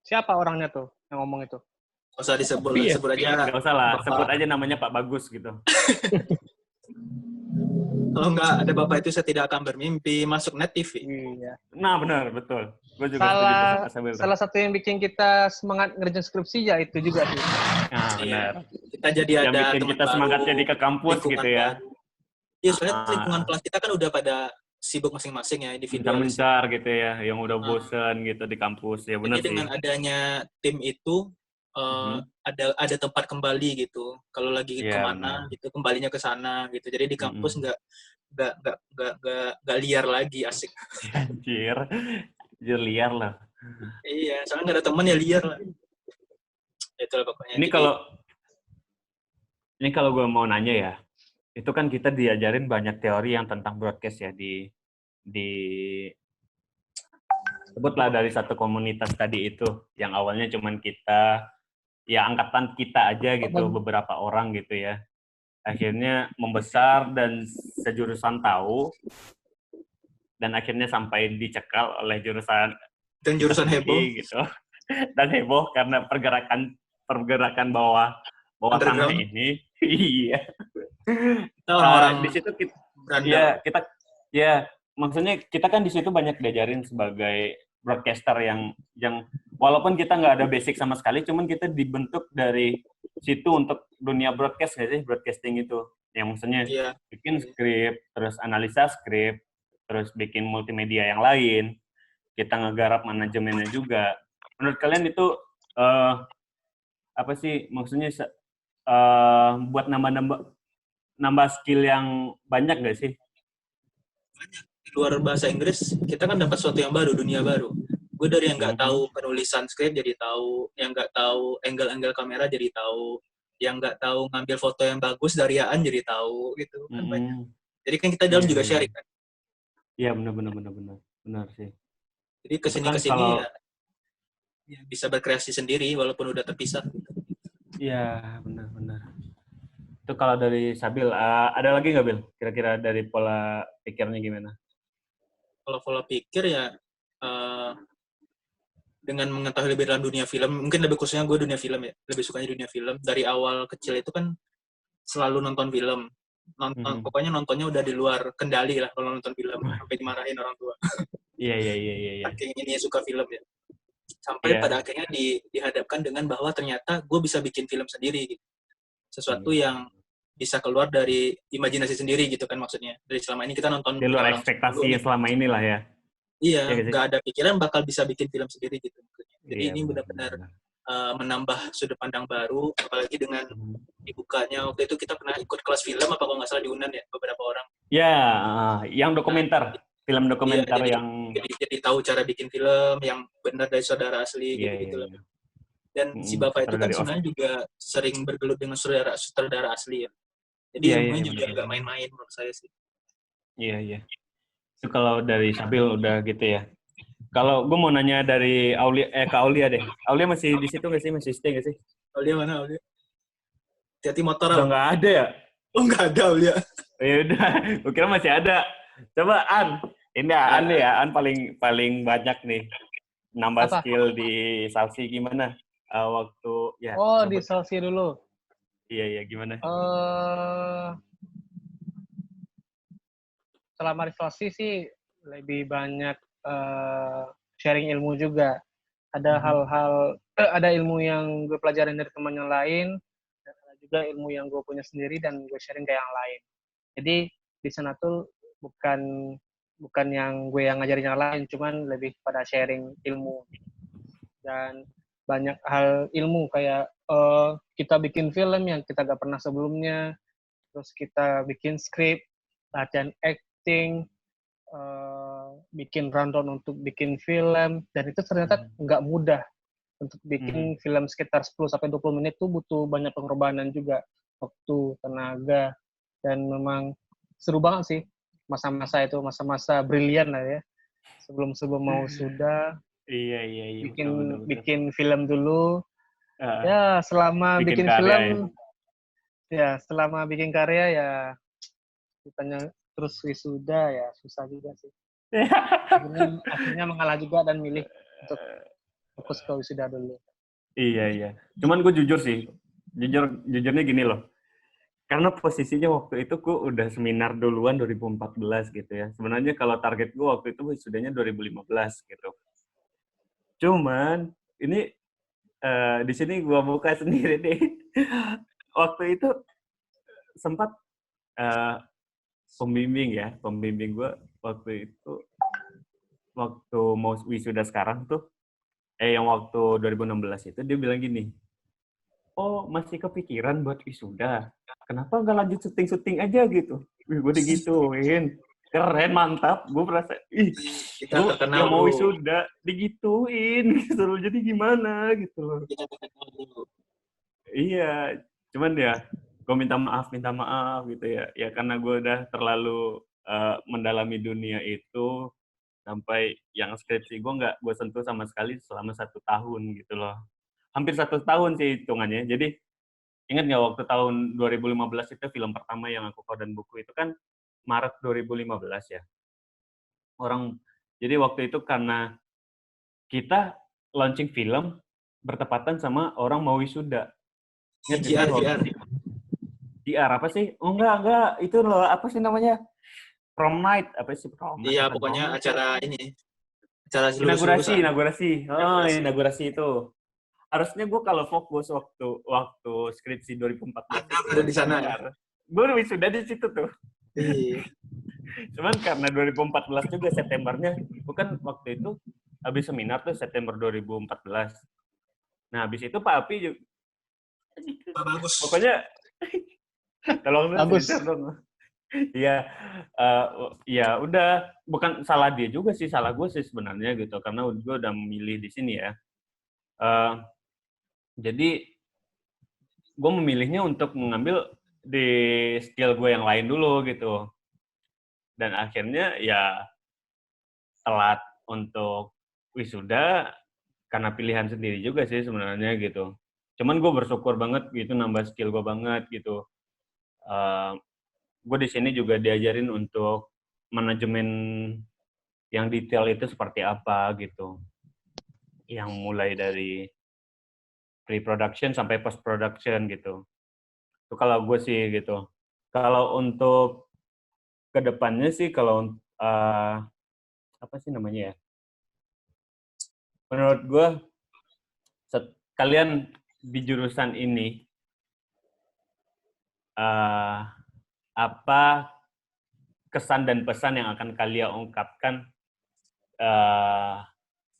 Siapa orangnya tuh yang ngomong itu? Nggak usah disebut, Iya. sebut aja. Nggak usah lah, Bapak. sebut aja namanya Pak Bagus gitu. Kalau nggak ada bapak itu saya tidak akan bermimpi masuk Net TV. Iya. Nah, benar, betul. Gue juga setuju tuh Pak Sabil. Salah satu yang bikin kita semangat ngerjain skripsi ya itu juga sih. Nah, benar. Kita jadi Yang ada bikin teman kita baru, semangat jadi ke kampus lingkungan gitu ya. baru. Iya, soalnya lingkungan kelas kita kan udah pada sibuk masing-masing ya, individualis. Mencar gitu ya, yang udah bosen gitu di kampus. Ya benar Jadi sih. dengan adanya tim itu ada tempat kembali gitu. Kalau lagi Iya, kemana gitu, kembalinya ke sana gitu. Jadi di kampus nggak liar lagi, asik. Anjir liar lah. Iya, soalnya nggak ada teman ya liar lah. Itulah pokoknya. Ini kalau gue mau nanya ya, itu kan kita diajarin banyak teori yang tentang broadcast ya di sebutlah dari satu komunitas tadi itu yang awalnya cuman kita ya angkatan kita aja gitu, beberapa orang gitu ya. Akhirnya membesar dan sejurusan tahu dan akhirnya sampai dicekal oleh jurusan dan jurusan heboh gitu. Dan heboh karena pergerakan bawah tanah ini. Iya. Orang-orang di situ kita berandal. maksudnya kita kan di situ banyak diajarin sebagai broadcaster yang walaupun kita nggak ada basic sama sekali, cuman kita dibentuk dari situ untuk dunia broadcast nggak sih, broadcasting itu. Yang maksudnya bikin skrip, terus analisa skrip, terus bikin multimedia yang lain, kita ngegarap manajemennya juga. Menurut kalian itu apa sih maksudnya buat nambah skill yang banyak nggak sih? Di luar bahasa Inggris, kita kan dapat sesuatu yang baru, dunia baru. Gue dari yang nggak tahu penulisan skrip jadi tahu, yang nggak tahu angle-angle kamera jadi tahu, yang nggak tahu ngambil foto yang bagus dari Aan jadi tahu gitu kan banyak. Jadi kan kita dalam juga sharing kan. Iya benar sih. Jadi kesini ya bisa berkreasi sendiri walaupun udah terpisah. Iya benar. Itu kalau dari Sabil, ada lagi nggak Bil? Kira-kira dari pola pikirnya gimana? Kalau pola pikir ya dengan mengetahui lebih dalam dunia film, mungkin lebih khususnya gue dunia film ya, lebih sukanya dunia film. Dari awal kecil itu kan selalu nonton film. Pokoknya nontonnya udah di luar kendali lah kalau nonton film, sampai dimarahin orang tua. Iya. Saking ini suka film ya. Sampai pada akhirnya dihadapkan dengan bahwa ternyata gue bisa bikin film sendiri gitu. Sesuatu yang bisa keluar dari imajinasi sendiri gitu kan maksudnya. Dari selama ini kita nonton di luar ekspektasi yang selama inilah ya. Iya, nggak ada pikiran bakal bisa bikin film sendiri gitu. Jadi ini benar-benar menambah sudut pandang baru, apalagi dengan dibukanya. Waktu itu kita pernah ikut kelas film, apa kalau nggak salah di Unan ya, beberapa orang. Ya, yang dokumenter. Film dokumenter yang... Jadi tahu cara bikin film yang benar dari saudara asli gitu. Dan si Bapak itu kan sebenarnya juga sering bergelut dengan sutradara asli ya. Jadi ilmunya juga nggak main-main menurut saya sih. Iya. Itu kalau dari Sabil udah gitu ya. Kalau gue mau nanya dari Kak Aulia deh. Aulia masih di situ nggak sih? Masih stay nggak sih? Aulia mana Aulia? Hati-hati motor. Udah nggak ada ya? Oh nggak ada Aulia. Ya udah, gue kira masih ada. Coba An, ini An nih ya, An paling banyak nih nambah skill di salsi gimana? Waktu ya. Di salsi dulu. Iya gimana? Selama restorasi sih lebih banyak sharing ilmu juga. Ada ada ilmu yang gue pelajarin dari teman yang lain, dan ada juga ilmu yang gue punya sendiri dan gue sharing ke yang lain. Jadi di sana tuh bukan yang gue yang ngajarin yang lain, cuman lebih pada sharing ilmu. Dan banyak hal ilmu kayak kita bikin film yang kita gak pernah sebelumnya, terus kita bikin skrip, latihan acting, bikin rundown untuk bikin film, dan itu ternyata nggak mudah. Untuk bikin film sekitar 10-20 menit tuh butuh banyak pengorbanan juga, waktu, tenaga, dan memang seru banget sih masa-masa itu, masa-masa brilian lah ya, sebelum mau sudah. Iya. Bikin film dulu. Ya selama bikin film selama bikin karya ya ditanya terus wisuda ya susah juga sih. Akhirnya mengalah juga dan milih untuk fokus ke wisuda dulu. Iya. Cuman gue jujur sih, jujurnya gini loh. Karena posisinya waktu itu gue udah seminar duluan 2014 gitu ya. Sebenarnya kalau target gue waktu itu wisudanya 2015 gitu. Cuman ini di sini gue buka sendiri nih. Waktu itu sempat pembimbing gue waktu itu, waktu mau wisuda sekarang tuh, yang waktu 2016 itu dia bilang gini, oh masih kepikiran buat wisuda, kenapa nggak lanjut syuting aja gitu. Gue digituin, keren, mantap, gue merasa, gue mau wisuda digituin gitu loh, jadi gimana gitu loh. Iya, cuman ya gue minta maaf gitu ya karena gue udah terlalu mendalami dunia itu sampai yang skripsi gue nggak gue sentuh sama sekali selama 1 tahun gitu loh, hampir 1 tahun sih hitungannya. Jadi ingat nggak waktu tahun 2015 itu film pertama yang aku Kau dan Buku itu kan Maret 2015 ya. Jadi waktu itu karena kita launching film bertepatan sama orang mau wisuda. DR apa sih? Oh enggak, itu loh, apa sih namanya? Prom night, apa sih prom? Iya, pokoknya acara ini. Acara lulus-lulusan. Inaugurasi. Oh, inaugurasi itu. Harusnya gue kalau fokus waktu skripsi 2014 Ada di sana ya. Gue wisuda di situ tuh. Iya. Cuman karena 2014 juga Septembernya, bukan waktu itu habis seminar tuh September 2014. Nah, habis itu Pak Api juga. Bagus. Pokoknya tolong Bagus. dong. Iya, ya udah, bukan salah dia juga sih, salah gue sih sebenarnya gitu, karena gue udah memilih di sini ya. Jadi gue memilihnya untuk mengambil di skill gue yang lain dulu gitu. Dan akhirnya ya telat untuk wisuda karena pilihan sendiri juga sih sebenarnya gitu. Cuman gue bersyukur banget gitu, nambah skill gue banget gitu. Gue di sini juga diajarin untuk manajemen yang detail itu seperti apa gitu. Yang mulai dari pre-production sampai post-production gitu. Itu kalau gue sih gitu. Kalau untuk kedepannya sih, kalau apa sih namanya ya? Menurut gue, kalian di jurusan ini, apa kesan dan pesan yang akan kalian ungkapkan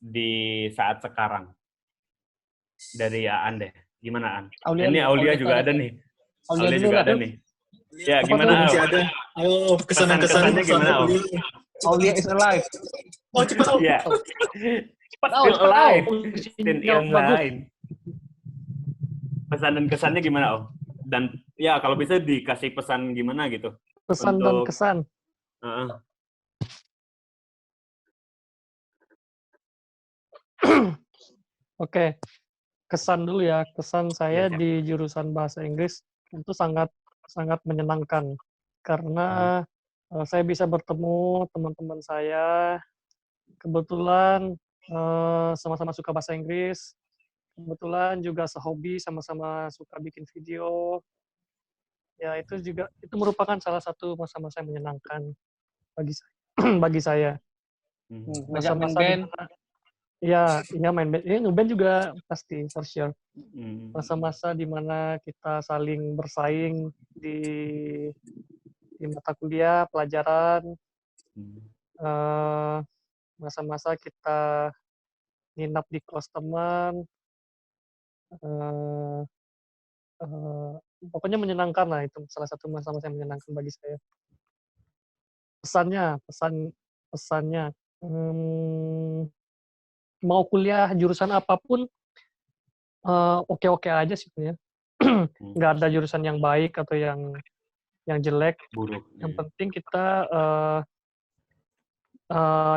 di saat sekarang? Dari Aan deh. Gimana, An? Ini Aulia juga ada nih. Aulia juga ada nih. Ya, gimana, Masih ada. Ayo, kesan-kesannya gimana, Om? Aulia is alive. Oh, cepat, Om. Iya. Cepat, Still alive. Still Sinyal alive. Pesan dan kesannya gimana, Om? Dan ya, kalau bisa dikasih pesan gimana gitu. Pesan dan kesan. Oke. Kesan dulu ya. Kesan saya di jurusan bahasa Inggris itu sangat menyenangkan. Karena saya bisa bertemu teman-teman saya. Kebetulan sama-sama suka bahasa Inggris. Kebetulan juga sehobi, sama-sama suka bikin video. Ya, itu merupakan salah satu masa-masa yang menyenangkan bagi saya. Masa-masa ya main band. Ya, ngeband juga pasti, for sure. Masa-masa di mana kita saling bersaing di mata kuliah, pelajaran. Masa-masa kita nginap di kos teman. Pokoknya menyenangkan lah, itu salah satu masa-masa yang menyenangkan bagi saya. Pesannya, mau kuliah jurusan apapun, oke-oke aja sih sebenarnya. Nggak ada jurusan yang baik atau yang jelek. Buruk. Yang penting kita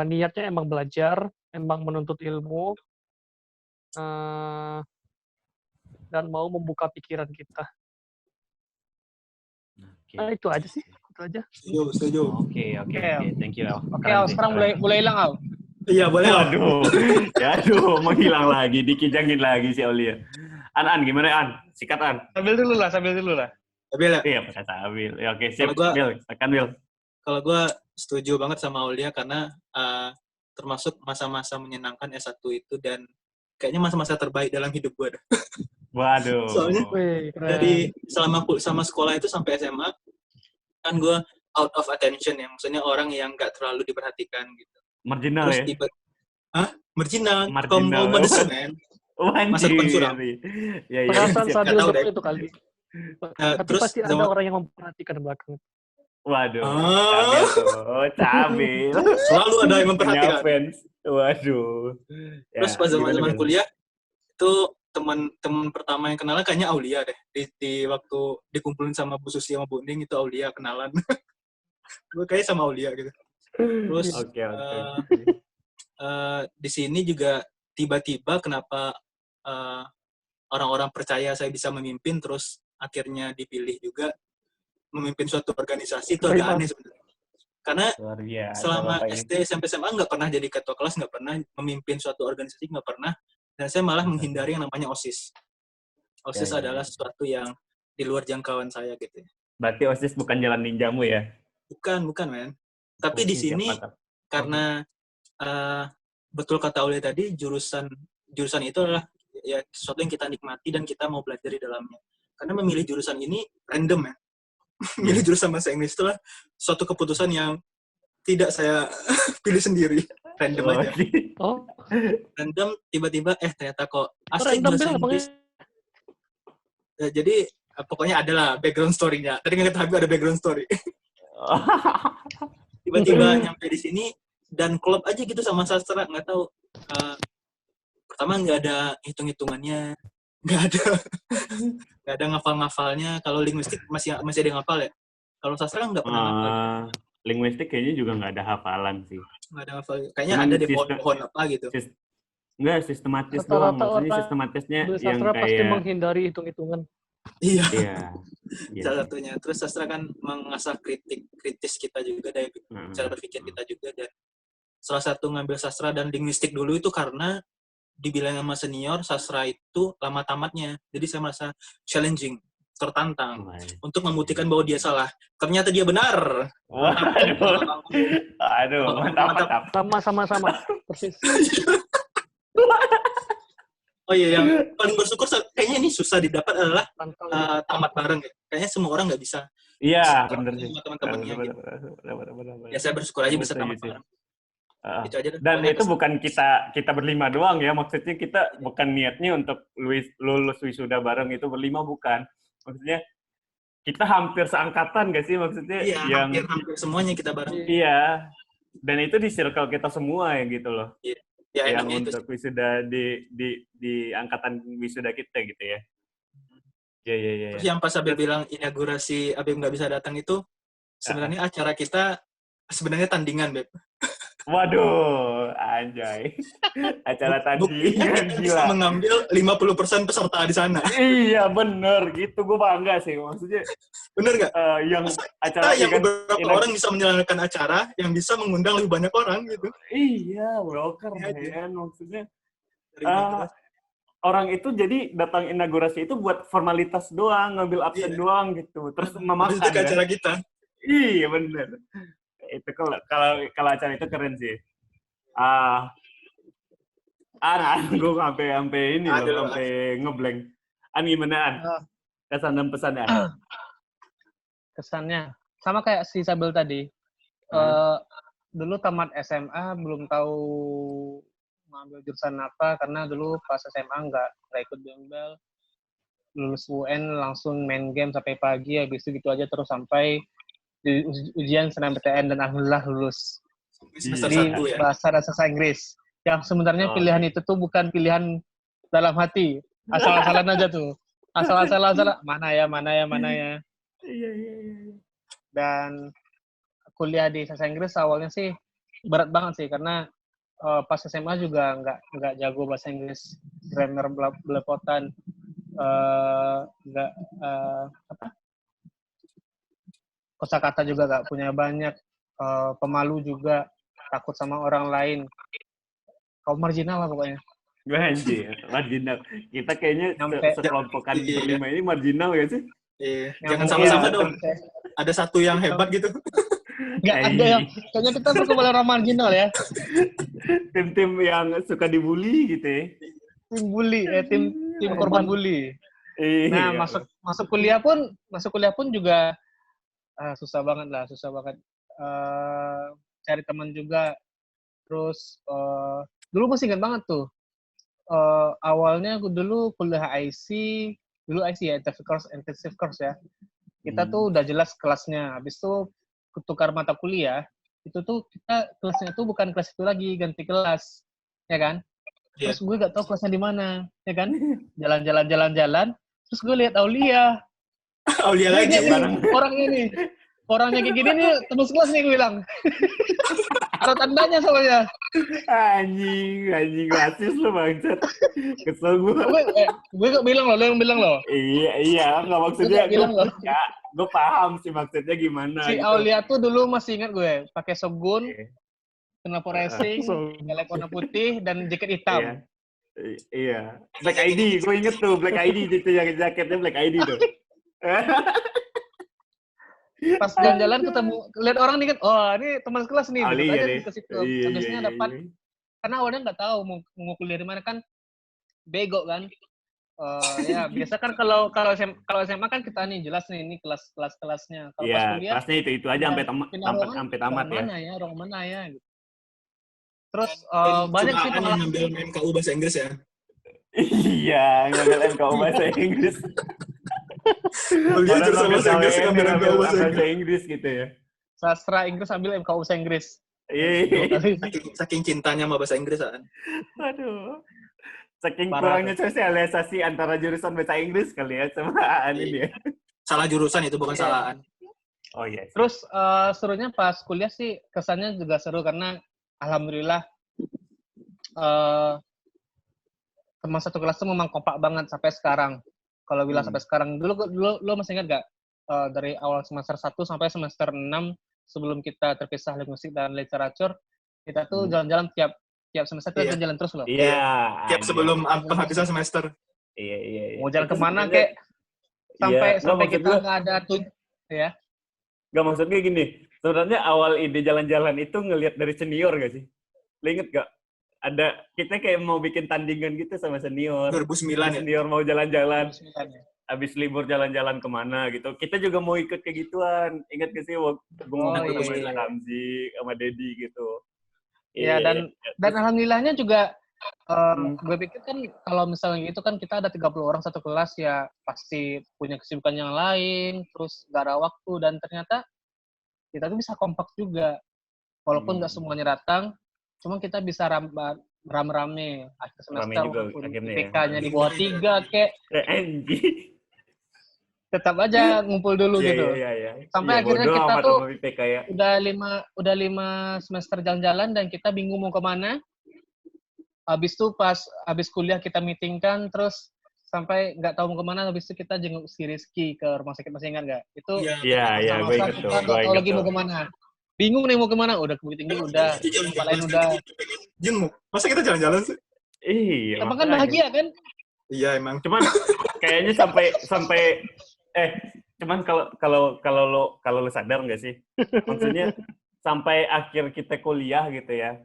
niatnya emang belajar, emang menuntut ilmu, dan mau membuka pikiran kita. Nah, itu aja sih. Itu aja. Setuju. Oke. Thank you, Al. Oke, sekarang boleh hilang, Al. Iya, boleh. Aduh, menghilang lagi, dikijangin lagi si Aulia. An, gimana, An? Sikat, An. Sambil dulu lah. Sambil ya? Iya, pakai sambil. Ya, oke, siap. Will. Kalau gue setuju banget sama Aulia karena termasuk masa-masa menyenangkan S1 itu dan kayaknya masa-masa terbaik dalam hidup gue dah. Waduh. Soalnya dari selama sekolah itu sampai SMA kan gue out of attention ya, maksudnya orang yang nggak terlalu diperhatikan gitu. Marginal. Terus ya? Marginal. Kaum medicine, man. Masa depan suram. Perasaan sadar itu kali. Tapi terus pasti ada orang yang memperhatikan belakang. Waduh. Cabil. Selalu ada yang memperhatikan. Waduh. Terus pas zaman kuliah itu teman pertama yang kenalan kayaknya Aulia deh. Di waktu dikumpulin sama Bu Susi sama Bu Ning itu Aulia kenalan. Gue kayaknya sama Aulia gitu. Terus di sini juga tiba-tiba kenapa orang-orang percaya saya bisa memimpin, terus akhirnya dipilih juga memimpin suatu organisasi itu agak aneh sebenarnya. Karena selama SD, SMP, SMA nggak pernah jadi ketua kelas, nggak pernah memimpin suatu organisasi, nggak pernah. Dan saya malah menghindari yang namanya OSIS. OSIS adalah sesuatu yang di luar jangkauan saya gitu. Berarti OSIS bukan jalan ninjamu ya? Bukan, men. Tapi di sini karena betul kata Aulia tadi, jurusan itu adalah ya sesuatu yang kita nikmati dan kita mau belajar di dalamnya. Karena memilih jurusan ini random ya. Milih jurusan bahasa Inggris itulah suatu keputusan yang tidak saya pilih sendiri. Random aja. Oh, Random, tiba-tiba ternyata kok asik random bahasa bilang Inggris. pokoknya. Jadi pokoknya adalah background story-nya. Tadi nggak tahu ada background story. Tiba-tiba nyampe di sini dan klop aja gitu sama sastra, nggak tahu. Pertama nggak ada hitung-hitungannya, nggak ada ngafal-ngafalnya. Kalau linguistik masih ada yang ngafal ya. Kalau sastra nggak pernah ngafal. Linguistik kayaknya juga nggak ada hafalan sih. Nggak ada ngafal. Kayaknya Cuman ada di pohon-pohon apa gitu. Nggak, sistematis doang. Rata-rata Maksudnya orang sistematisnya di yang sastra pasti kayak... menghindari hitung-hitungan. Iya. Iya. Salah satunya. Terus sastra kan mengasah kritis kita juga, dari cara berpikir kita juga. Dan salah satu ngambil sastra dan linguistik dulu itu karena dibilang sama senior, sastra itu lama tamatnya. Jadi saya merasa challenging, tertantang untuk membuktikan bahwa dia salah. Ternyata dia benar. Aduh, mantap. Sama. Persis. Oh iya, yang paling bersyukur kayaknya ini susah didapat adalah tamat bareng ya. Kayaknya semua orang nggak bisa. Iya, benar sih. Teman-temannya gitu. Ya saya bersyukur aja bisa tamat bareng. Itu aja. Dan itu bukan kita berlima doang ya, maksudnya kita bukan niatnya untuk lulus wisuda bareng itu berlima, bukan. Maksudnya kita hampir seangkatan gak sih maksudnya? Iya, yang hampir semuanya kita bareng. Iya, dan itu di circle kita semua ya gitu loh. Iya. Ya, yang untuk wisuda di angkatan wisuda kita gitu ya. Iya. Terus yang pas Abel bilang inaugurasi Abel nggak bisa datang itu sebenarnya acara kita sebenarnya tandingan, Beb. Waduh, anjay. Acara tandingan kita gila. Bisa mengambil 50% peserta di sana. Iya, bener gitu. Gue bangga sih maksudnya. Bener nggak? Yang acara yang beberapa orang bisa menjalankan acara yang bisa mengundang lebih banyak orang gitu. Iya, broker ya, maksudnya. Orang itu jadi datang inaugurasi itu buat formalitas doang, ngambil absen doang gitu. Terus memakan. Itu ke acara kita. Iya, bener. Itu kalau acara itu keren sih. Gue sampai ini loh, sampai ngeblank. Gimana An? Kesan dan pesan An? Kesannya sama kayak si Sabel tadi. Dulu tamat SMA belum tahu ngambil jurusan apa, karena dulu pas SMA nggak ikut bimbel. Lulus UN langsung main game sampai pagi, habis itu gitu aja terus sampai di ujian SNMPTN dan alhamdulillah lulus di bahasa dan sastra Inggris. Yang sebenarnya pilihan itu tuh bukan pilihan dalam hati, asal-asalan aja tuh, asal-asalan mana ya. Iya. Dan kuliah di sastra Inggris awalnya sih berat banget sih, karena pas SMA juga nggak jago bahasa Inggris, grammar belepotan, kosakata juga nggak punya banyak, pemalu juga, takut sama orang lain, kaum marginal lah pokoknya. Anjir, marginal. Kita kayaknya sekelompokan berlima ini marginal gak sih? Iya. Jangan sama-sama dong. Ada satu yang hebat gitu. Nggak ada yang, kayaknya kita berkumpul orang marginal ya. Tim-tim yang suka dibully gitu ya. Tim bully, tim korban bully. Nah, masuk kuliah pun juga susah banget. Cari teman juga. Terus dulu masih ingat banget tuh. Awalnya aku dulu kuliah IC ya, intensive course ya. Kita tuh udah jelas kelasnya. Habis itu tukar mata kuliah, itu tuh kita kelasnya tuh bukan kelas itu lagi, ganti kelas. Ya kan? Terus gue gak tahu kelasnya di mana, ya kan? Jalan-jalan, terus gue lihat Aulia. Aulia lagi orangnya nih. Orangnya kayak gini nih, teman sekelas nih gue bilang. Ada tandanya soalnya. Anjing rasis lu bangsat. Kesel gue. Gue gak bilang lo yang bilang lo. Iya, nggak maksudnya. Gue paham sih maksudnya gimana. Si gitu. Aulia tuh dulu masih ingat gue, pakai shogun, knalpot racing, jelek warna putih, dan jaket hitam. Iya. Black ID, gue inget tuh Black ID itu yang jaketnya Black ID tuh. Pas jalan-jalan ketemu, lihat orang nih kan, oh ini teman kelas nih, aja ke situ. Habisnya dapat karena awalnya nggak tahu mau kuliah di mana kan, bego kan. Ya biasa kan kalau SMA kan kita nih jelas nih ini kelasnya. Kalau pas Iya, kuliah kelasnya itu aja ya, sampai pindah ruangan tamat ya. ruang mana ya gitu. Terus Dan banyak cuma sih yang pengalaman. ngambil MKU bahasa Inggris ya. Iya, ngambil MKU bahasa Inggris. Kuliah Orang jurusan ngambil bahasa Inggris, KWN ngambil ngambil MKU bahasa bahasa Inggris. Inggris gitu ya. Sastra Inggris ambil MKU bahasa Inggris. Iya. 2 kali. Saking cintanya sama bahasa Inggris kan. Aduh. Saking Parah kurangnya sosialisasi antara jurusan bahasa Inggris kali ya sama ini ya. Salah jurusan itu bukan Iya. salahan. Oh iya. Yes. Terus serunya pas kuliah sih kesannya juga seru karena alhamdulillah teman satu kelas tuh memang kompak banget sampai sekarang. Kalau bilang sampai sekarang, dulu lo masih ingat gak dari awal semester 1 sampai semester 6 sebelum kita terpisah linguistik dan literatur, kita tuh jalan-jalan tiap semester kita jalan terus loh. Iya. Tiap sebelum penghabisan semester. Iya. Mau jalan Itu kemana sebenarnya- kek sampai maksud kita gua- nggak ada ya. Gak maksudnya gini, sebenarnya awal ide jalan-jalan itu ngelihat dari senior gak sih? Lo inget gak? Ada, kita kayak mau bikin tandingan gitu sama senior. 2009 ya. Senior mau jalan-jalan, 2009 ya. habis libur jalan-jalan kemana gitu. Kita juga mau ikut kayak gituan. Ingat gak sih waktu gue ngomong iya, sama iya. Ramzi, sama Dedi gitu. Iya, dan alhamdulillahnya juga gue pikir kan kalau misalnya gitu kan kita ada 30 orang satu kelas ya pasti punya kesibukan yang lain, terus gak ada waktu, dan ternyata kita tuh bisa kompak juga. Walaupun gak semuanya datang, cuma kita bisa rame-rame akhir semester juga walaupun akhirnya ya. IPK-nya di bawah 3 kek, Anjing. tetap aja ngumpul dulu gitu. Iya. Sampai Iya, akhirnya bodo kita amat tuh sama IPK ya. udah 5 semester jalan-jalan dan kita bingung mau kemana. Habis itu habis kuliah kita meeting kan, terus sampai nggak tahu mau kemana. Habis itu kita jenguk si Rizky ke rumah sakit, masih ingat nggak? Itu Iya, gue masa inget tuh. kita nggak tahu lagi mau kemana. Bingung nih mau kemana. Udah ke Bukit Tinggi udah, tempat lain udah. Jeng, masa kita jalan-jalan sih? Iya. Emang kan makanya. bahagia kan? Iya emang. Cuman kayaknya sampai cuman kalau lo sadar nggak sih? Maksudnya sampai akhir kita kuliah gitu ya.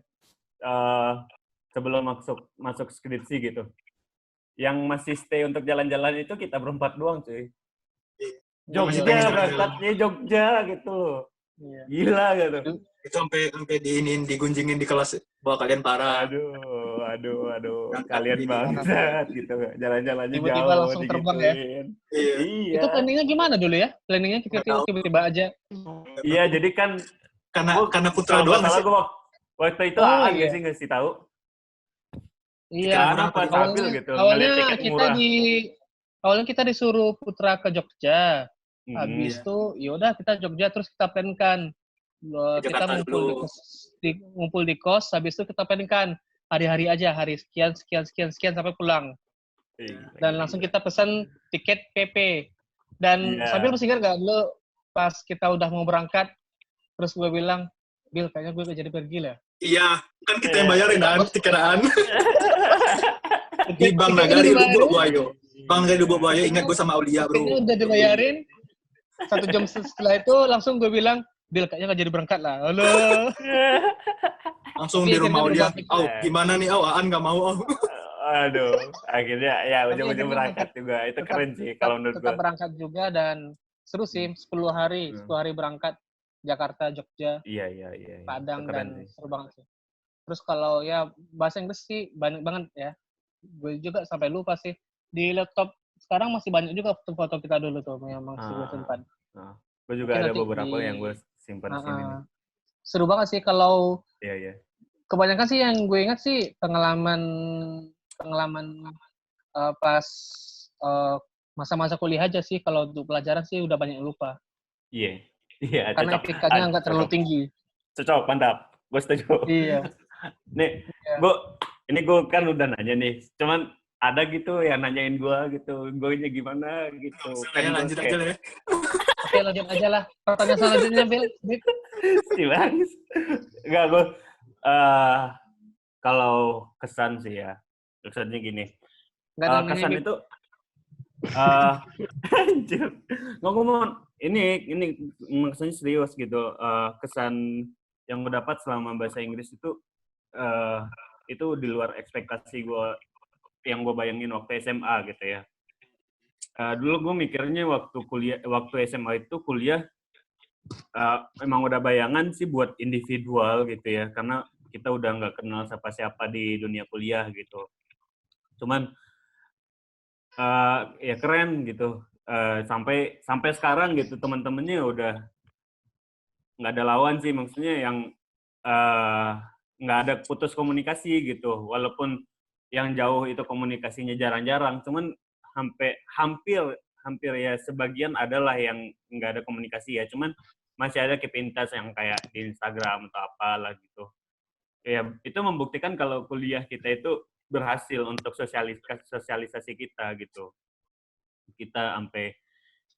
Sebelum masuk skripsi gitu. Yang masih stay untuk jalan-jalan itu kita berempat doang, cuy. Jogja, berangkatnya Jogja gitu loh. Iya. Gila gitu. Itu sampai digunjingin di kelas bahwa kalian parah. Aduh. Berangkat Kalian di bangsat gitu. Jalan-jalannya jauh. Tiba-tiba langsung terbang ya. Iya. Itu planningnya gimana dulu ya? Planningnya tiba-tiba aja. Iya, jadi kan Karena putra doang nggak sih? Waktu itu Oh, Aan iya. nggak sih tahu? Iya. Karena pas ambil gitu. Awalnya ngeliat tiket kita murah. kita disuruh putra ke Jogja. Hmm. Habis itu yaudah kita Jogja, terus kita plankan. Kita Jakarta ngumpul di kos, habis itu kita plankan hari-hari aja, hari sekian sampai pulang. Dan langsung kita pesan tiket PP. Dan sambil masih ingat gak dulu pas kita udah mau berangkat, terus gue bilang, Bil, kayaknya gue gak jadi pergi lah. Iya, kan kita yang bayarin tiketan. Di Bang Nagari Lubuk Buayo. Bang Nagari Lubuk Buayo, ingat gue sama Aulia, bro. Tiketnya udah dibayarin. 1 jam setelah itu langsung gue bilang, Bil, kayaknya gak jadi berangkat lah. Halo. Langsung di rumah Aulia. Gimana nih, Aan gak mau, Aduh, akhirnya ya ujung-ujung berangkat juga. Itu keren sih kalau menurut gue. Tetap berangkat juga dan seru sih, 10 hari berangkat Jakarta, Jogja, Iya. Padang, dan sih. seru banget sih. Terus kalau ya bahasa Inggris sih banyak banget ya. Gue juga sampai lupa sih. Di laptop sekarang masih banyak juga foto-foto kita dulu tuh yang masih gue simpan. Gue juga ada Nanti beberapa yang gue simpan di sini. Seru banget sih kalau Iya. kebanyakan sih yang gue ingat sih pengalaman pas masa-masa kuliah aja sih. Kalau untuk pelajaran sih udah banyak yang lupa. Iya. Karena IPK-nya nggak terlalu tinggi. Cocok, mantap. Gue setuju. Iya. Nih, gue kan udah nanya nih. Cuman ada gitu yang nanyain gue gitu. Gue-nya gimana gitu. Saya lanjut aja lah ya. Oke, lanjut aja lah. Pertanyaan selanjutnya, Bil. Silang. Enggak, gue kalau kesan sih ya. Kesannya gini. Kesan itu anjir. Ngomong ini maksudnya serius gitu. Kesan yang gue dapat selama bahasa Inggris itu itu di luar ekspektasi gue yang gue bayangin waktu SMA gitu ya. Dulu gue mikirnya waktu SMA itu kuliah emang udah bayangan sih buat individual gitu ya, karena kita udah nggak kenal siapa-siapa di dunia kuliah gitu. Cuman ya keren gitu. Sampai sekarang gitu teman-temannya udah nggak ada lawan sih, maksudnya yang nggak ada putus komunikasi gitu, walaupun yang jauh itu komunikasinya jarang-jarang, cuman hampir ya sebagian adalah yang nggak ada komunikasi ya, cuman masih ada keep in touch yang kayak di Instagram atau apalah gitu. Ya itu membuktikan kalau kuliah kita itu berhasil untuk sosialisasi kita gitu. Kita sampai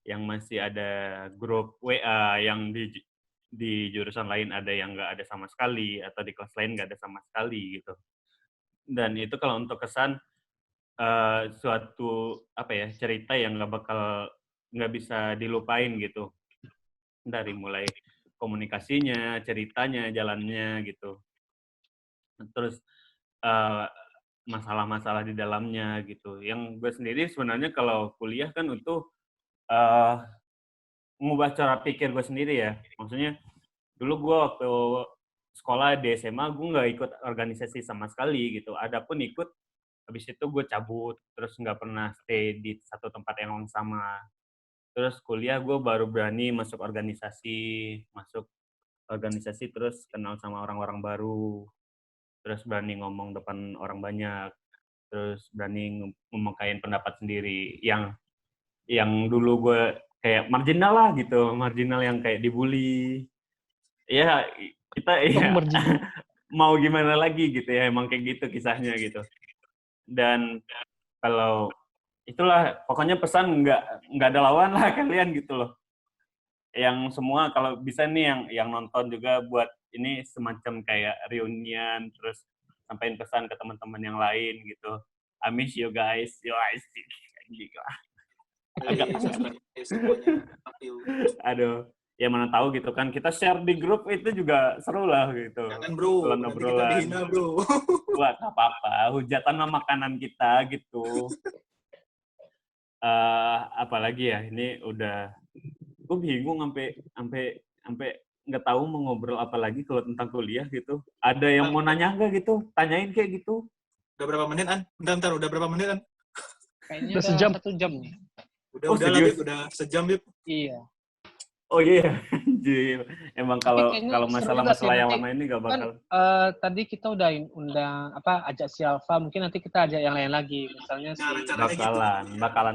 yang masih ada grup WA yang di jurusan lain ada yang nggak ada sama sekali, atau di kelas lain nggak ada sama sekali gitu. Dan itu kalau untuk kesan suatu cerita yang nggak bisa dilupain gitu, dari mulai komunikasinya, ceritanya, jalannya gitu, terus masalah-masalah di dalamnya gitu. Yang gue sendiri sebenarnya kalau kuliah kan untuk mengubah cara pikir gue sendiri ya. Maksudnya dulu gue waktu sekolah di SMA gue nggak ikut organisasi sama sekali gitu. Adapun ikut, habis itu gue cabut, terus nggak pernah stay di satu tempat yang sama. Terus kuliah gue baru berani masuk organisasi terus kenal sama orang-orang baru, terus berani ngomong depan orang banyak, terus berani memakai pendapat sendiri yang dulu gue kayak marginal lah gitu, marginal yang kayak dibully. Ya kita mau gimana lagi gitu ya, emang kayak gitu kisahnya gitu. Dan kalau itulah pokoknya pesan nggak ada lawan lah kalian gitu loh. Yang semua kalau bisa nih yang nonton juga buat ini semacam kayak reunian, terus sampaikan pesan ke teman-teman yang lain gitu. I miss you guys, yo asik. Aduh, ya mana tahu gitu kan, kita share di grup itu juga seru lah gitu. Jangan bro, nanti kita dihina bro. Wah, gak apa-apa, hujatan sama makanan kita gitu. Apalagi ya, ini udah, gue bingung sampai nggak tahu mau ngobrol apa lagi kalau tentang kuliah gitu. Ada yang mau nanya nggak gitu? Tanyain kayak gitu. Udah berapa menit, An? Bentar, udah berapa menit, An? Kayaknya udah 1 jam nih. Udah lah, udah sejam, Bib. Iya. Oh iya, emang kalau masalah-masalah yang lama ini gak bakal. Kan, tadi kita udah undang ajak si Alfa, mungkin nanti kita ajak yang lain lagi, misalnya si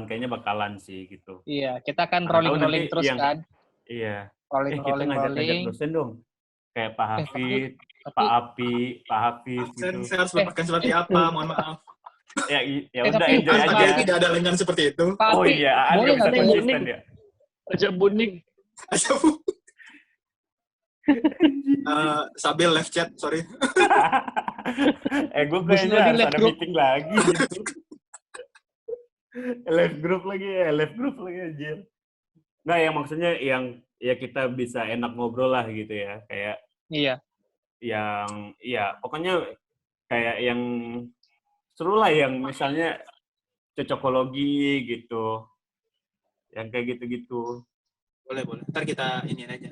kayaknya bakalan sih gitu. Iya, kita kan rolling terus kan. Iya. Rolling. Ngajak dosen dong. Kayak Pak Hafid, Pak Hafiz gitu. Saya harus lepaskan seperti apa, mohon maaf. Ya udah enjoy aja. Tidak ada lengan seperti itu. Oh iya, ada bisa konsisten ya. Aja buning. Sabil left chat, sorry. Gue kayaknya harus ada meeting lagi gitu. Live group lagi anjir. Nggak, yang maksudnya yang ya kita bisa enak ngobrol lah gitu ya, kayak iya. Yang ya pokoknya kayak yang seru lah, yang misalnya cocokologi gitu. Yang kayak gitu-gitu. Boleh. Ntar kita ini aja.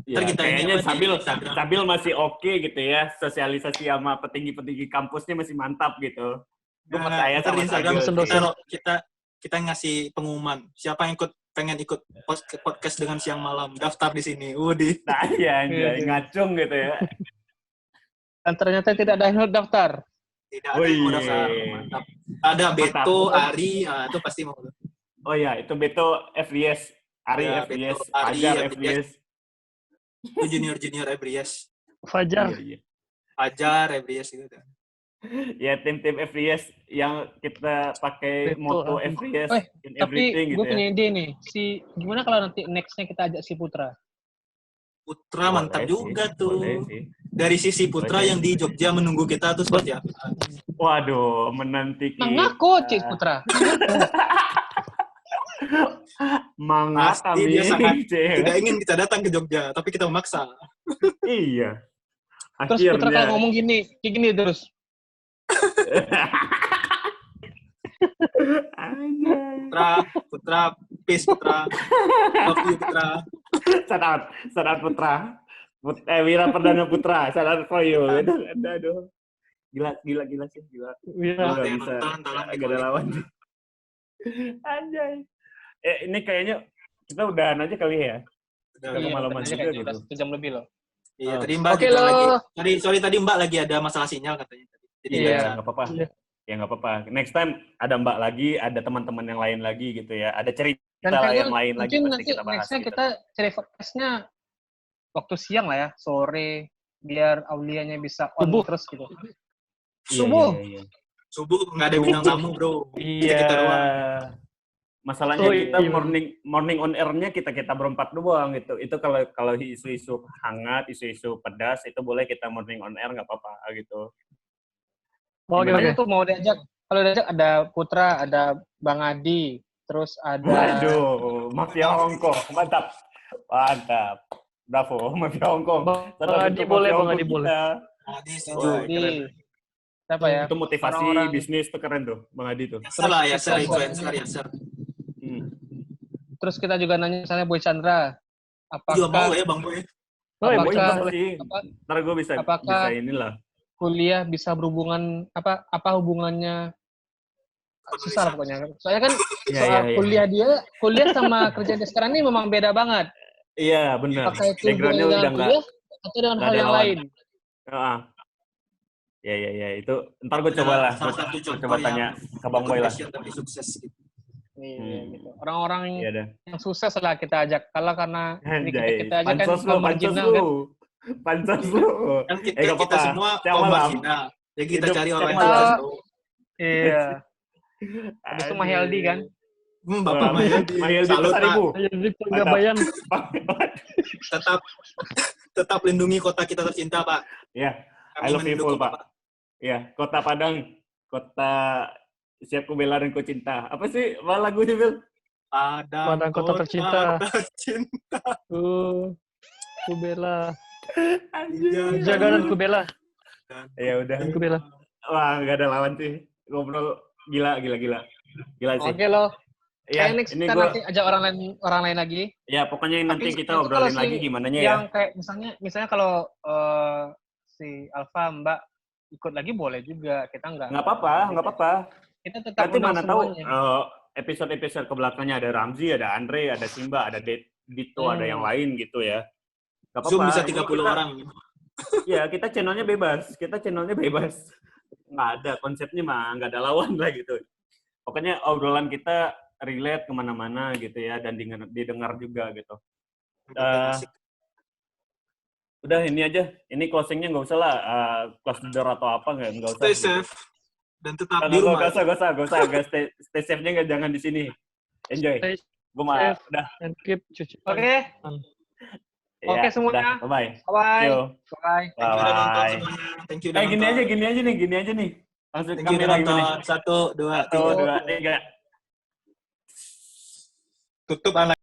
Ya, kayaknya Sabil masih oke gitu ya. Sosialisasi sama petinggi-petinggi kampusnya masih mantap gitu. Gue percaya sama Instagram Sabil. Kita ngasih pengumuman. Siapa yang pengen ikut podcast dengan siang malam, daftar di sini. Udih. Nah iya, ngacung gitu ya. Dan ternyata tidak ada yang daftar. Tidak ada yang mau daftar. Mantap. Ada Beto, Ari, itu pasti mau. Oh iya, itu Beto FBS. Ari ya, FBS, Fajar FBS. Itu junior FBS. Fajar. Fajar FBS gitu kan. Ya, tim-tim FBS yang kita pakai moto FBS in everything gitu ya. Tapi gue punya ide nih. Gimana kalau nanti next-nya kita ajak si Putra? Putra mantap juga tuh. Dari sisi Putra yang di Jogja menunggu kita tuh seperti apa? Waduh, menanti kita. Mengaku, Cik Putra. Pasti dia sangat tidak ingin kita datang ke Jogja, tapi kita memaksa. Iya. Terus Putra kalau ngomong gini terus. Anjay. Putra, peace Putra. Love you Putra. Shout out Putra. Wira Perdana Putra. Shout out for you. Aduh. Gila sih, gila. Iya. Nggak Yang bisa. nonton, tolong Gak ada lawan. Anjay. Ini kayaknya kita udahan aja kali ya. Udah, Udah kemalaman aja juga kayaknya gitu. udah 1 jam lebih loh. Iya, Oh. tadi Mbak Oke juga loh. lagi. Sorry tadi Mbak lagi ada masalah sinyal katanya tadi. Jadi Iya, nggak nggak apa-apa. Iya. Ya nggak apa-apa. Next time ada Mbak lagi, ada teman-teman yang lain lagi gitu ya. Ada cerita Dan lah kayaknya yang lain lagi mungkin pasti nanti kita bahas. nextnya gitu. kita cari podcastnya waktu siang lah ya, sore, biar Aulianya bisa on Subuh. terus gitu. Iya, Subuh. iya. subuh nggak ada bintang tamu bro. Iya. Kita doang. Masalahnya Oh, kita iya. morning on air-nya kita berempat doang gitu. Itu kalau isu-isu hangat, isu-isu pedas itu boleh kita morning on air nggak apa-apa gitu. Oke, Makanya oke. tuh mau diajak, kalau diajak ada Putra, ada Bang Adi, terus ada Waduh, Mafia Hongkong, mantap. Bravo, Mafia Hongkong. Bang Adi boleh, Bang Adi boleh. Adi Wah, setuju. Adi. keren. Siapa ya? Itu motivasi Orang-orang- bisnis tuh keren tuh, Bang Adi tuh. Yaser lah, Terus Yaser kita- influencer, Yaser. Terus kita juga nanya misalnya Boy Chandra, Juga mau apakah ya Bang Boy. Oh, ya, Apakah- boleh, Bisa boleh. sih. apa- Ntar gue bisa apakah- inilah. kuliah bisa berhubungan apa hubungannya susah lah pokoknya. Soalnya kan Iya, soal iya, iya. kuliah sama kerja dia sekarang ini memang beda banget. Iya, benar. Apakah itu Background-nya hubungannya udah dengan nggak. kuliah atau dengan nggak hal ada yang lawan. lain? Iya. Itu ntar gue coba lah. Salah satu Gue contoh coba tanya ke Bang Boy lah. passion tapi sukses gitu. Iya, gitu. Orang-orang Iya dah. yang sukses lah kita ajak. Kalau karena ini Anjay. kita ajak kan Pansos kaum lu. marginal kan. Pansos lu. Kan kita, nggak kita apa-apa. semua Tiap kaum malam. marginal. Jadi kita Hidup cari tiap orang yang malam. sukses bro. Iya. Habis itu Mahyaldi kan. Bapak Mahyaldi. Mahyaldi Salut, Pak. Seribu. Ayo, di Mantap. Penggabayan. Tetap lindungi kota kita tercinta, Pak. Ya, Kami I love you full, mendukung, Pak. Ya, Kota Padang, Kota Siap Ku Bela dan Ku Cinta. Apa sih lagunya, Bil? Padang kota tercinta. tercinta. Kubela. Anjir. Jaga dan Kubela. Ya udah. Dan Kubela. Wah, nggak ada lawan sih. Ngobrol gila. Gila sih. Oke loh. Ya, Kayak next ini kita gua nanti ajak orang lain lagi. ya pokoknya nanti Tapi kita itu obrolin kalau lagi si- gimana ya. Yang kayak misalnya kalau si Alfa Mbak ikut lagi boleh juga. Kita nggak Nggak apa-apa. Kita tetap Nanti undang mana tahu semuanya. episode-episode ke belakangnya ada Ramzi, ada Andre, ada Simba, ada Dito, ada yang lain gitu ya. Nggak apa-apa. Zoom bisa 30 orang. Ya, kita channelnya bebas. Nggak ada konsepnya mah, nggak ada lawan lah gitu. Pokoknya obrolan kita relate kemana-mana gitu ya, dan didengar juga gitu. Udah ini aja. Ini closingnya nggak usah lah. Close the door atau apa nggak usah. Stay safe dan tetap di Nggak rumah. usah. Stay safe-nya nggak, jangan di sini. Enjoy. Stay Gue mah safe. udah. And keep cuci. Oke. Ya, Oke, semuanya. udah. Bye. Bye. Yo. Bye. Thank you udah nonton Bye. semuanya. Thank you udah nonton. Gini aja nih. Langsung Thank you udah kamera gimana nonton. nih? 1, 2, 1, 3. 2, 3. Tutup anak.